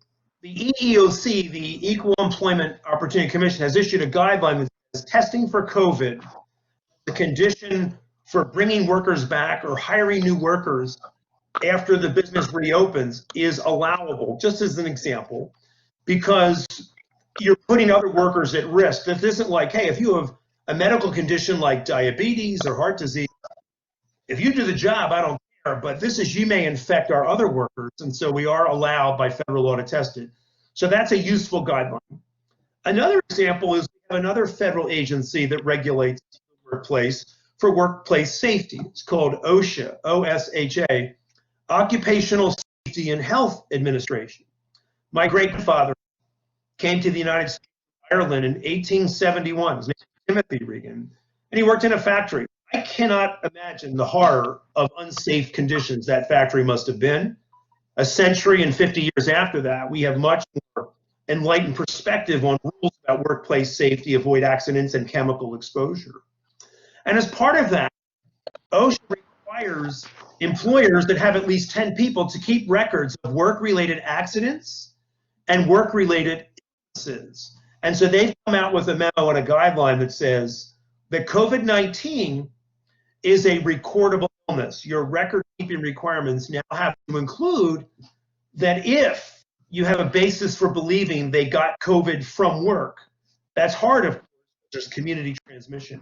the EEOC, the Equal Employment Opportunity Commission, has issued a guideline that says testing for COVID, the condition for bringing workers back or hiring new workers after the business reopens is allowable, just as an example, because you're putting other workers at risk. This isn't like, hey, if you have a medical condition like diabetes or heart disease, if you do the job, I don't care, but this is, you may infect our other workers, and so we are allowed by federal law to test it. So that's a useful guideline. Another example is we have another federal agency that regulates the workplace for workplace safety. It's called OSHA, O-S-H-A, Occupational Safety and Health Administration. My great-grandfather came to the United States of Ireland in 1871. His name was Timothy Reagan, and he worked in a factory. I cannot imagine the horror of unsafe conditions that factory must have been. A century and 50 years after that, we have much more enlightened perspective on rules about workplace safety, avoid accidents, and chemical exposure. And as part of that, OSHA requires employers that have at least 10 people to keep records of work-related accidents and work-related illnesses. And so they've come out with a memo and a guideline that says that COVID-19 is a recordable illness. Your record-keeping requirements now have to include that if you have a basis for believing they got COVID from work, that's hard, of course, there's community transmission.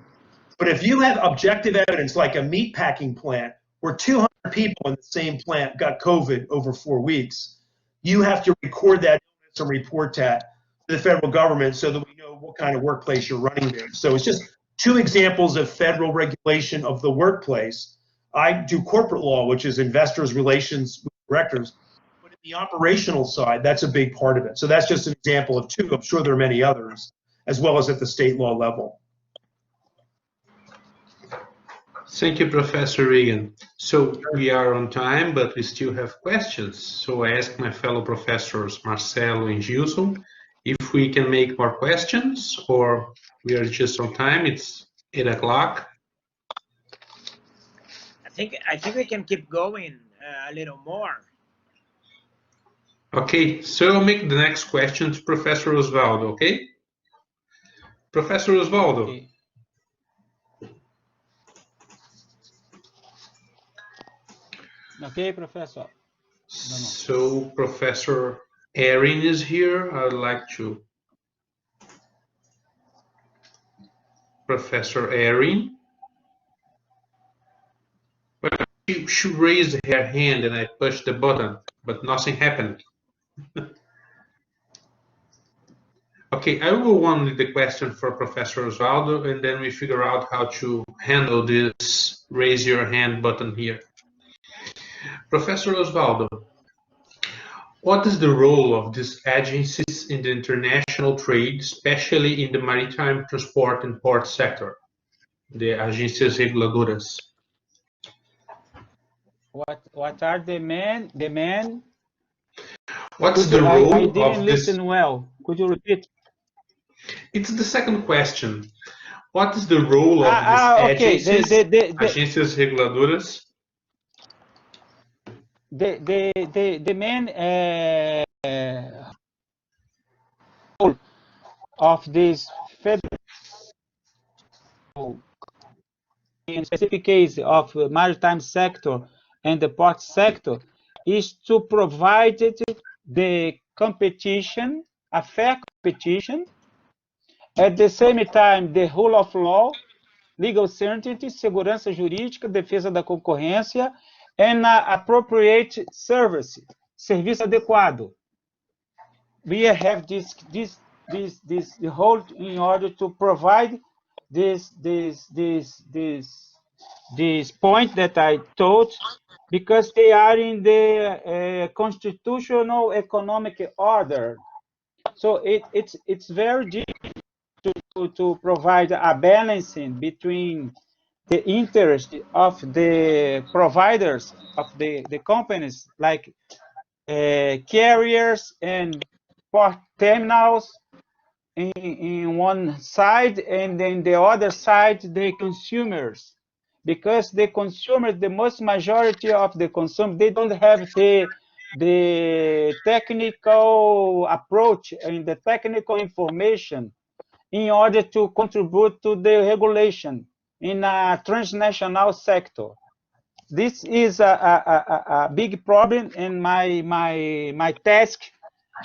But if you have objective evidence, like a meat packing plant, where 200 people in the same plant got COVID over 4 weeks, you have to record that and report that to the federal government so that we know what kind of workplace you're running there. So it's just 2 examples of federal regulation of the workplace. I do corporate law, which is investors' relations with directors. But in the operational side, that's a big part of it. So that's just an example of 2. I'm sure there are many others, as well as at the state law level. Thank you, Professor Reagan. So we are on time, but we still have questions. So I ask my fellow professors, Marcelo and Gilson, if we can make more questions, or we are just on time. It's 8 o'clock. I think we can keep going a little more. Okay, so I'll make the next question to Professor Osvaldo, okay? Professor Osvaldo. Okay. Okay, Professor. So Professor Erin is here. I'd like to. Professor Erin. Well, she raised her hand and I pushed the button, but nothing happened. Okay, I will go on with the question for Professor Osvaldo, and then we figure out how to handle this raise your hand button here. Professor Osvaldo, what is the role of these agencies in the international trade, especially in the maritime transport and port sector, the agências reguladoras? What are the main? What's the role I of didn't this? listen well. Could you repeat? It's the second question. What is the role of these okay. agencies, agências reguladoras? The main role of this federal, in specific case of maritime sector and the port sector, is to provide the competition, a fair competition, at the same time the rule of law, legal certainty, segurança jurídica, defesa da concorrência, and appropriate service, serviço adequado. We have this whole in order to provide this point that I told, because they are in the constitutional economic order. So it's very difficult to provide a balancing between the interest of the providers of the companies, like carriers and port terminals in one side, and then the other side the consumers, because the consumers, the most majority of the consumers, they don't have the technical approach and the technical information in order to contribute to the regulation in a transnational sector. This is a big problem in my task,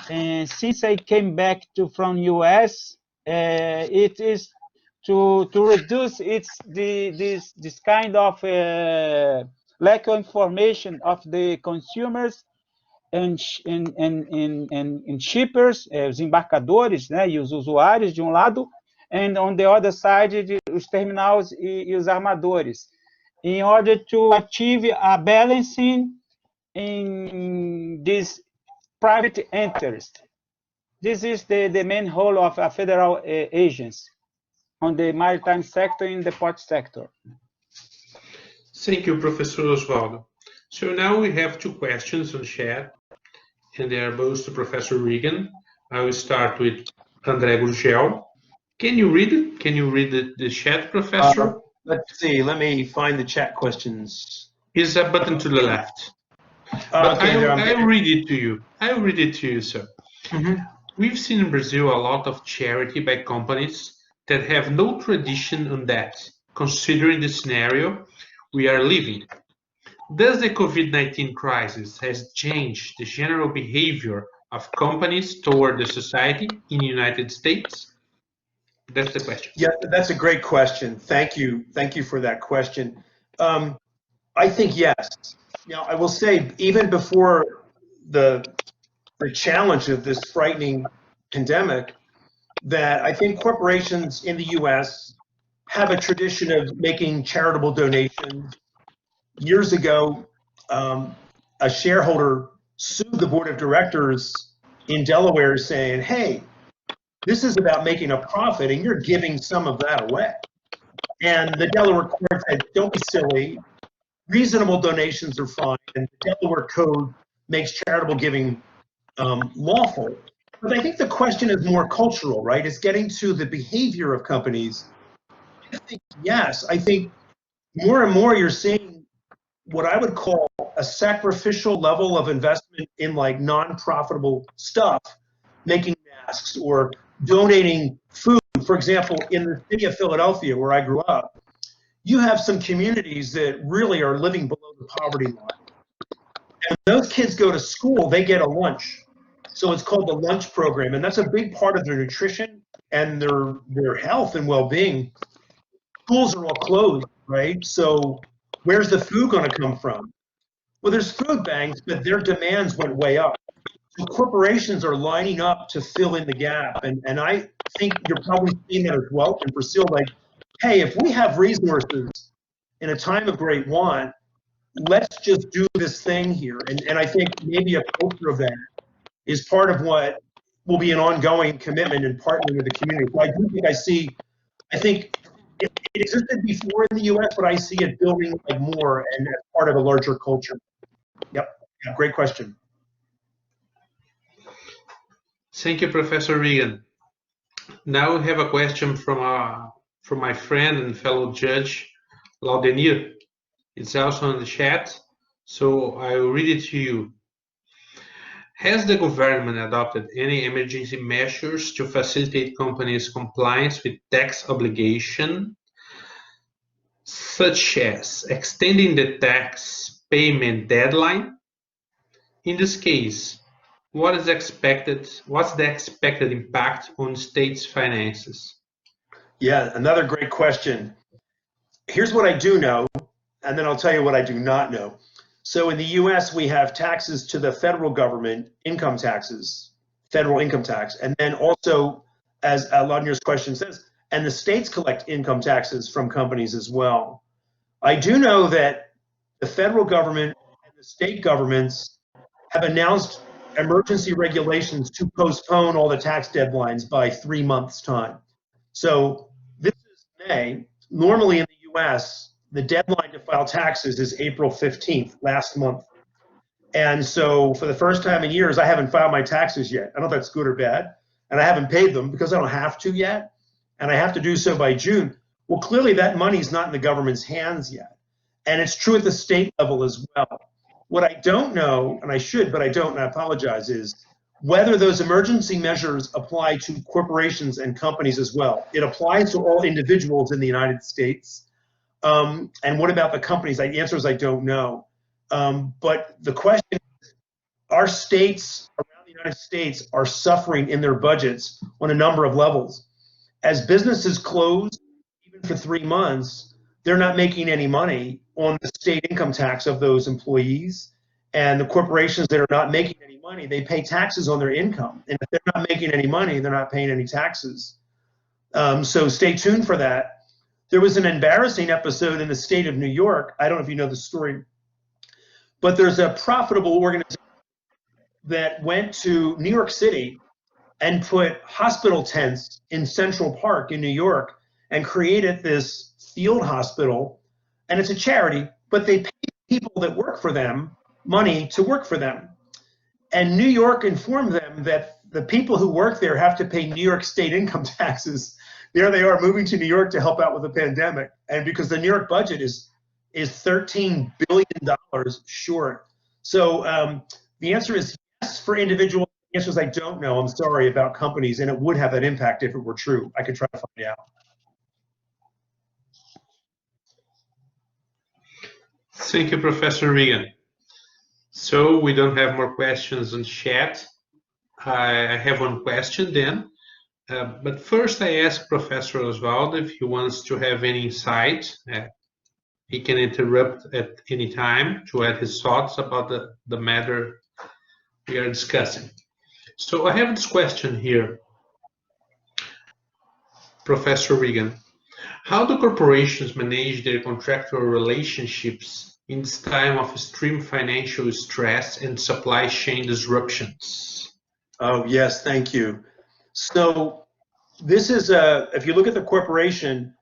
and since I came back from US, it is to reduce this kind of lack of information of the consumers and shippers, os embarcadores, né, e os usuários de um lado, and on the other side, os terminais e os armadores, in order to achieve a balancing in this private interest. This is the main role of a federal agency on the maritime sector and the port sector. Thank you, Professor Osvaldo. So now we have 2 questions on chat, and they are both to Professor Reagan. I will start with André Gurgel. Can you read it? Can you read the chat, Professor? Let's see. Let me find the chat questions. Is a button to the left. But Okay, there I'm I'll read it to you. I'll read it to you, sir. We've seen in Brazil a lot of charity by companies that have no tradition on that, considering the scenario we are living. Does the COVID-19 crisis has changed the general behavior of companies toward the society in the United States? That's the question. Yeah, that's a great question. Thank you. Thank you for that question. I think yes. Now, I will say, even before the challenge of this frightening pandemic, that I think corporations in the U.S. have a tradition of making charitable donations. Years ago, a shareholder sued the board of directors in Delaware saying, hey, this is about making a profit and you're giving some of that away. And the Delaware court said, don't be silly. Reasonable donations are fine, and the Delaware Code makes charitable giving lawful. But I think the question is more cultural, right? It's getting to the behavior of companies. I think, yes, I think more and more you're seeing what I would call a sacrificial level of investment in like non-profitable stuff, making masks or donating food. For example, in the city of Philadelphia, where I grew up, you have some communities that really are living below the poverty line. And when those kids go to school, they get a lunch. So it's called the lunch program, and that's a big part of their nutrition and their health and well-being. Schools are all closed, right? So where's the food going to come from? Well, there's food banks, but their demands went way up. So corporations are lining up to fill in the gap, and I think you're probably seeing that as well in Brazil. Like, hey, if we have resources in a time of great want, let's just do this thing here. And I think maybe a culture of that is part of what will be an ongoing commitment and partnering with the community. So I do think I think it existed before in the US, but I see it building like more and as part of a larger culture. Yep, yeah, great question. Thank you, Professor Reagan. Now we have a question from my friend and fellow judge, Laudenir. It's also in the chat, so I will read it to you. Has the government adopted any emergency measures to facilitate companies' compliance with tax obligation, such as extending the tax payment deadline? In this case, what's the expected impact on states' finances? Yeah, another great question. Here's what I do know, and then I'll tell you what I do not know. So in the US, we have taxes to the federal government, income taxes, federal income tax, and then also, as Laudenir's question says, and the states collect income taxes from companies as well. I do know that the federal government and the state governments have announced emergency regulations to postpone all the tax deadlines by 3 months' time. So this is May. Normally in the US, the deadline to file taxes is April 15th, last month. And so for the first time in years, I haven't filed my taxes yet. I don't know if that's good or bad. And I haven't paid them because I don't have to yet. And I have to do so by June. Well, clearly that money's not in the government's hands yet. And it's true at the state level as well. What I don't know, and I should, but I don't, and I apologize, is whether those emergency measures apply to corporations and companies as well. It applies to all individuals in the United States. And what about the companies? The answer is I don't know. But the question is, our states around the United States are suffering in their budgets on a number of levels. As businesses close, even for 3 months, they're not making any money on the state income tax of those employees. And the corporations that are not making any money, they pay taxes on their income. And if they're not making any money, they're not paying any taxes. So stay tuned for that. There was an embarrassing episode in the state of New York. I don't know if you know the story, but there's a profitable organization that went to New York City and put hospital tents in Central Park in New York and created this field hospital. And it's a charity, but they pay people that work for them money to work for them. And New York informed them that the people who work there have to pay New York state income taxes there they are moving to New York to help out with the pandemic. And because the New York budget is $13 billion short. So the answer is yes for individuals. The answer is I don't know. I'm sorry about companies, and it would have an impact if it were true. I could try to find out. Thank you, Professor Reagan. So we don't have more questions on chat. I have one question then. But first I ask Professor Osvaldo if he wants to have any insight. He can interrupt at any time to add his thoughts about the matter we are discussing. So I have this question here. Professor Reagan, how do corporations manage their contractual relationships in this time of extreme financial stress and supply chain disruptions? Oh, yes, thank you. So this is if you look at the corporation,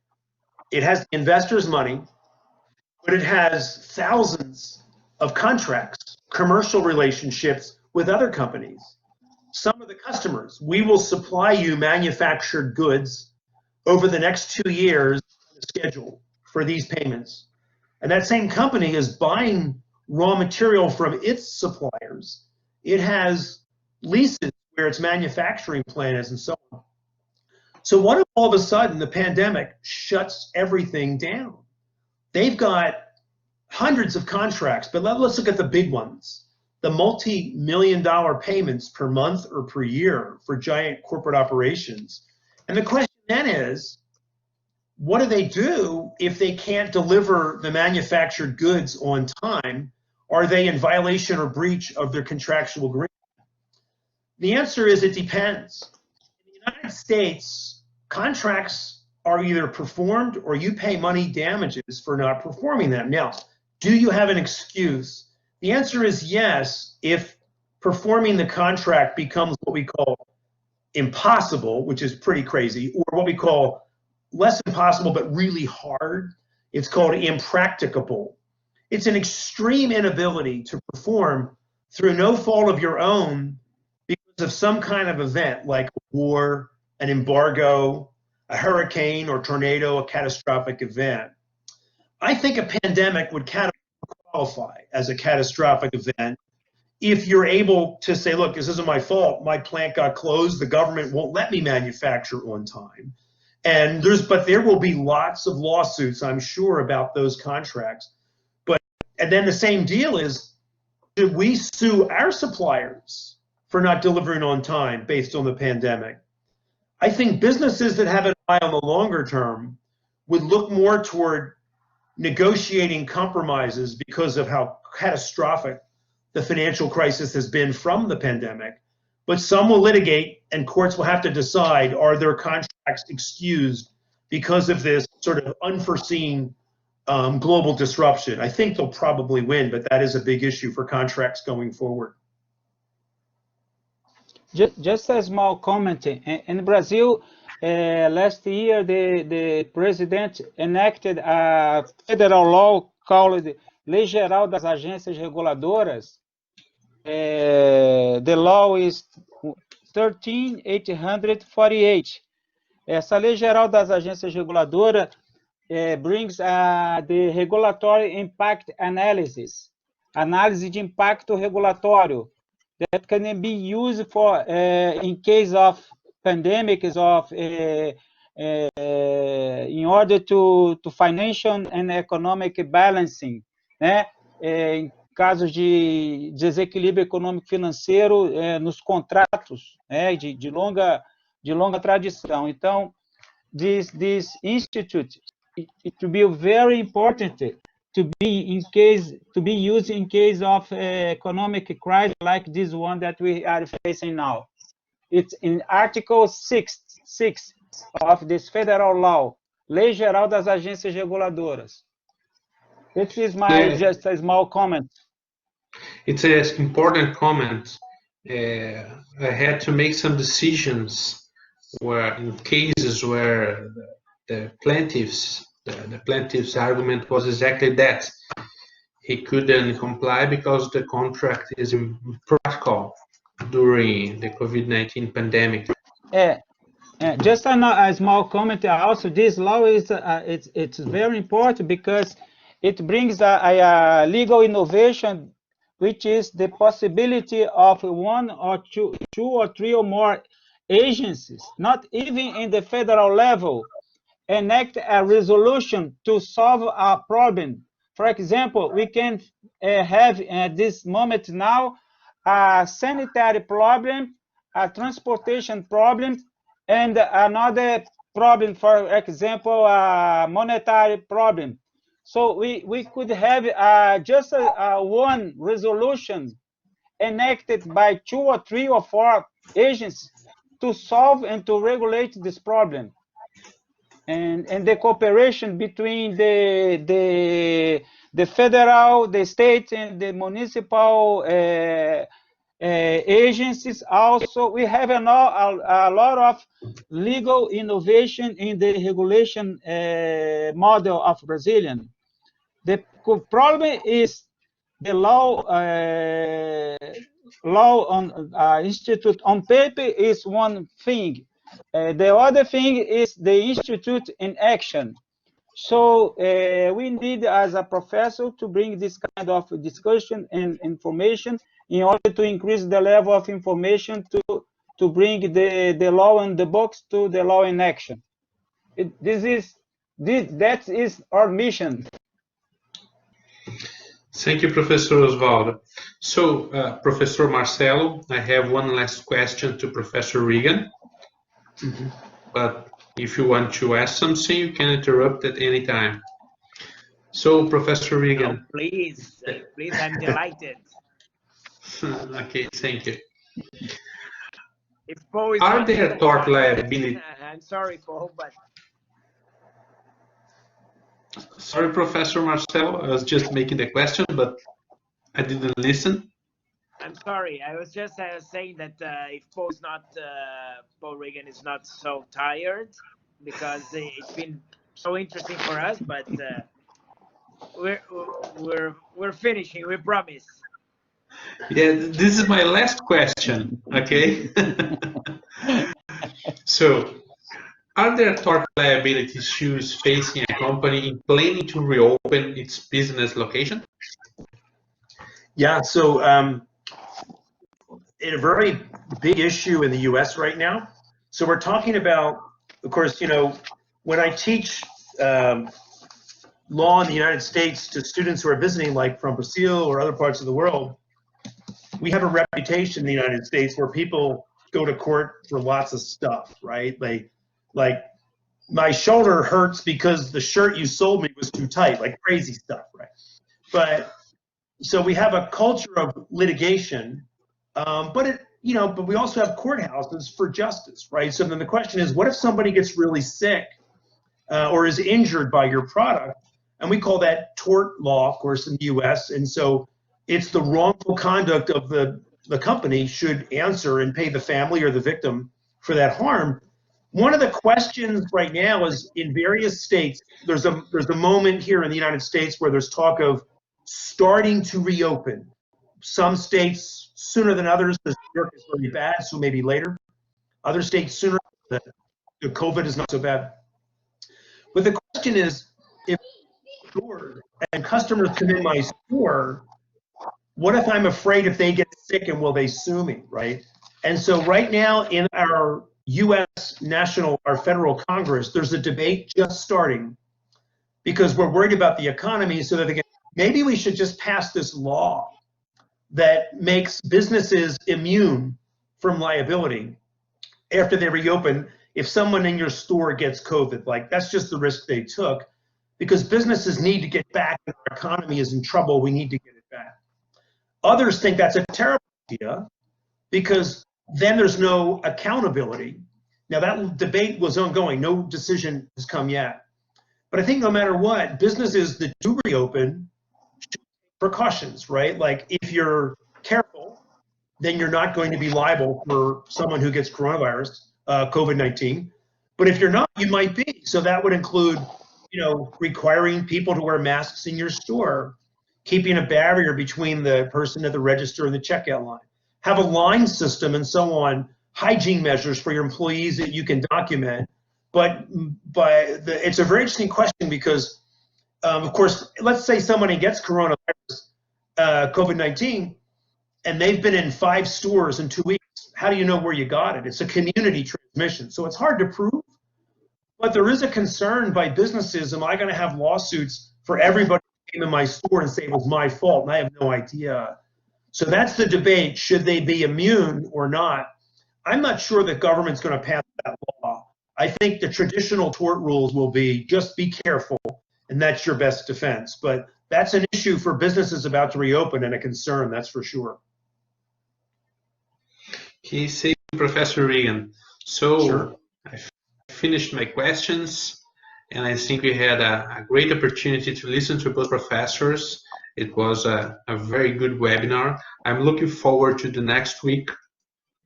it has the investor's money, but it has thousands of contracts, commercial relationships with other companies. Some of the customers, we will supply you manufactured goods over the next 2 years on a schedule for these payments. And that same company is buying raw material from its suppliers. It has leases where its manufacturing plant is and so on. So what if all of a sudden the pandemic shuts everything down? They've got hundreds of contracts, but let's look at the big ones. The multi-million-dollar payments per month or per year for giant corporate operations. And the question then is, what do they do if they can't deliver the manufactured goods on time? Are they in violation or breach of their contractual agreement? The answer is it depends. In the United States, contracts are either performed or you pay money damages for not performing them. Now, do you have an excuse? The answer is yes, if performing the contract becomes what we call impossible, which is pretty crazy, or what we call less impossible but really hard. It's called impracticable. It's an extreme inability to perform through no fault of your own because of some kind of event like a war, an embargo, a hurricane or tornado, a catastrophic event. I think a pandemic would qualify as a catastrophic event if you're able to say, look, this isn't my fault. My plant got closed. The government won't let me manufacture on time. And there will be lots of lawsuits, I'm sure, about those contracts. And then the same deal is, should we sue our suppliers for not delivering on time based on the pandemic? I think businesses that have an eye on the longer term would look more toward negotiating compromises because of how catastrophic the financial crisis has been from the pandemic. But some will litigate and courts will have to decide, are their contracts excused because of this sort of unforeseen global disruption? I think they'll probably win, but that is a big issue for contracts going forward. Just a small comment. In Brazil, last year, the president enacted a federal law called Lei Geral das Agências Reguladoras. The law is 13,848. Essa Lei Geral das Agências Reguladoras brings the regulatory impact analysis, análise de impacto regulatório, that can be used for in case of pandemics, in order to financial and economic balancing, né? Em casos de desequilíbrio econômico financeiro nos contratos, né? de longa tradição. Então, this institute, it will be very important to be used in case of economic crisis like this one that we are facing now. It's in Article 6 of this federal law, Lei Geral das Agências Reguladoras. This is just a small comment. It's an important comment. I had to make some decisions where, in cases where the plaintiff's argument was exactly that he couldn't comply because the contract is impractical during the COVID-19 pandemic. Just a small comment. Also, this law is it's very important because it brings a legal innovation, which is the possibility of one or two or three or more agencies, not even in the federal level, enact a resolution to solve a problem. For example, we can have at this moment now a sanitary problem, a transportation problem, and another problem, for example, a monetary problem. So we could have just one resolution enacted by 2 or 3 or 4 agencies to solve and to regulate this problem. And the cooperation between the federal, the state, and the municipal agencies. Also, we have a lot of legal innovation in the regulation model of Brazilian. The problem is the law on institute on paper is one thing. The other thing is the institute in action. So we need, as a professor, to bring this kind of discussion and information in order to increase the level of information to bring the law in the books to the law in action. That is our mission. Thank you, Professor Osvaldo. So, Professor Marcelo, I have one last question to Professor Reagan. But if you want to ask something, you can interrupt at any time. So, Professor Reagan. No, please, I'm delighted. Okay, thank you. If Paul is Are there tort liability? I'm sorry, Paul, but sorry, Professor Marcelo, I was just making the question, but I didn't listen. I'm sorry. I was just saying that if Paul Reagan is not so tired, because it's been so interesting for us, but we're finishing. We promise. Yeah, this is my last question. Okay. So, are there tort liability issues facing a company in planning to reopen its business location? Yeah, so a very big issue in the US right now. So we're talking about, of course, you know, when I teach law in the United States to students who are visiting, like from Brazil or other parts of the world, we have a reputation in the United States where people go to court for lots of stuff, right? Like my shoulder hurts because the shirt you sold me was too tight, like crazy stuff, right? But so we have a culture of litigation, but we also have courthouses for justice, right? So then the question is, what if somebody gets really sick or is injured by your product? And we call that tort law, of course, in the US. And so it's the wrongful conduct of the company should answer and pay the family or the victim for that harm. One of the questions right now is in various states, there's a moment here in the United States where there's talk of starting to reopen. Some states sooner than others, because New York is really bad, so maybe later. Other states sooner, the COVID is not so bad. But the question is, if store and customers come in my store, what if I'm afraid if they get sick and will they sue me, right? And so right now in our US our federal Congress, there's a debate just starting because we're worried about the economy, so that maybe we should just pass this law that makes businesses immune from liability after they reopen if someone in your store gets COVID. Like, that's just the risk they took, because businesses need to get back. Our economy is in trouble. We need to get it back. Others think that's a terrible idea because then there's no accountability. Now, that debate was ongoing. No decision has come yet. But I think no matter what, businesses that do reopen should take precautions, right? Like, if you're careful, then you're not going to be liable for someone who gets coronavirus, COVID-19. But if you're not, you might be. So that would include, requiring people to wear masks in your store, keeping a barrier between the person at the register and the checkout line, have a line system and so on, hygiene measures for your employees that you can document. But it's a very interesting question because, of course, let's say somebody gets coronavirus, COVID-19, and they've been in 5 stores in 2 weeks. How do you know where you got it? It's a community transmission, so it's hard to prove. But there is a concern by businesses, am I going to have lawsuits for everybody who came in my store and say it was my fault, and I have no idea. So that's the debate. Should they be immune or not? I'm not sure that government's going to pass that law. I think the traditional tort rules will be just be careful, and that's your best defense. But that's an issue for businesses about to reopen and a concern, that's for sure. Okay, thank you, Professor Reagan. So Sure. I finished my questions, and I think we had a great opportunity to listen to both professors. It was a very good webinar. I'm looking forward to the next week.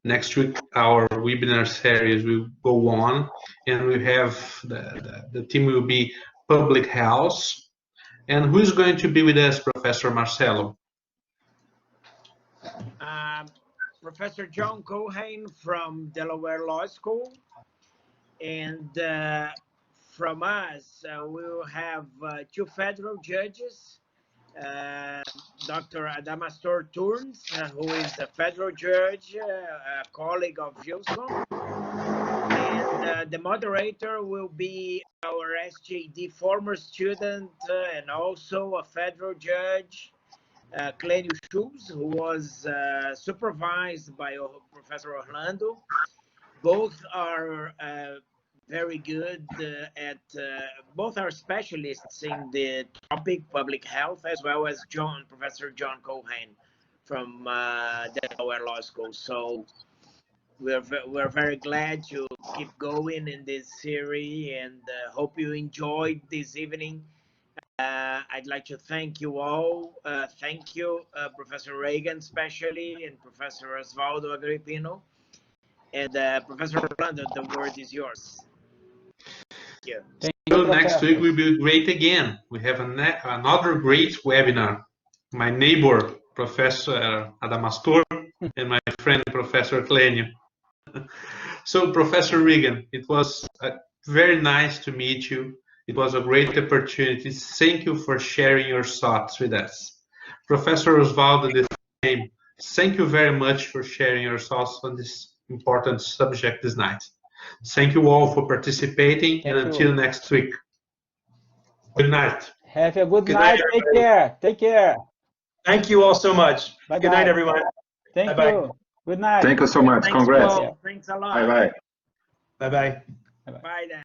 Next week, our webinar series will go on, and we have the team will be Public Health. And who's going to be with us, Professor Marcelo? Professor John Cohen from Delaware Law School. And from us, we will have 2 federal judges, Dr. Adamastor Turns, who is a federal judge, a colleague of Gilson. And the moderator will be our SJD former student and also a federal judge, Clênio Schultz, who was supervised by Professor Orlando. Both are very good both are specialists in the topic public health, as well as Professor John Cohen from Delaware Law School. So we're very glad to keep going in this series, and hope you enjoyed this evening. I'd like to thank you all. Thank you, Professor Reagan especially, and Professor Osvaldo Agripino. And Professor Orlando, the word is yours. Thank you. So next week will be great again. We have another great webinar. My neighbor, Professor Adamastor, and my friend, Professor Clênio. So, Professor Reagan, it was very nice to meet you. It was a great opportunity. Thank you for sharing your thoughts with us. Professor Osvaldo, the same. Thank you very much for sharing your thoughts on this important subject this night. Thank you all for participating, and until next week. Good night. Have a good night. Take care. Take care. Thank you all so much. Bye-bye. Good night, everyone. Thank Bye-bye. you. Good night. Thank you so much. Thanks, Congrats. Paul. Thanks a lot. Bye-bye. Bye-bye. Bye then.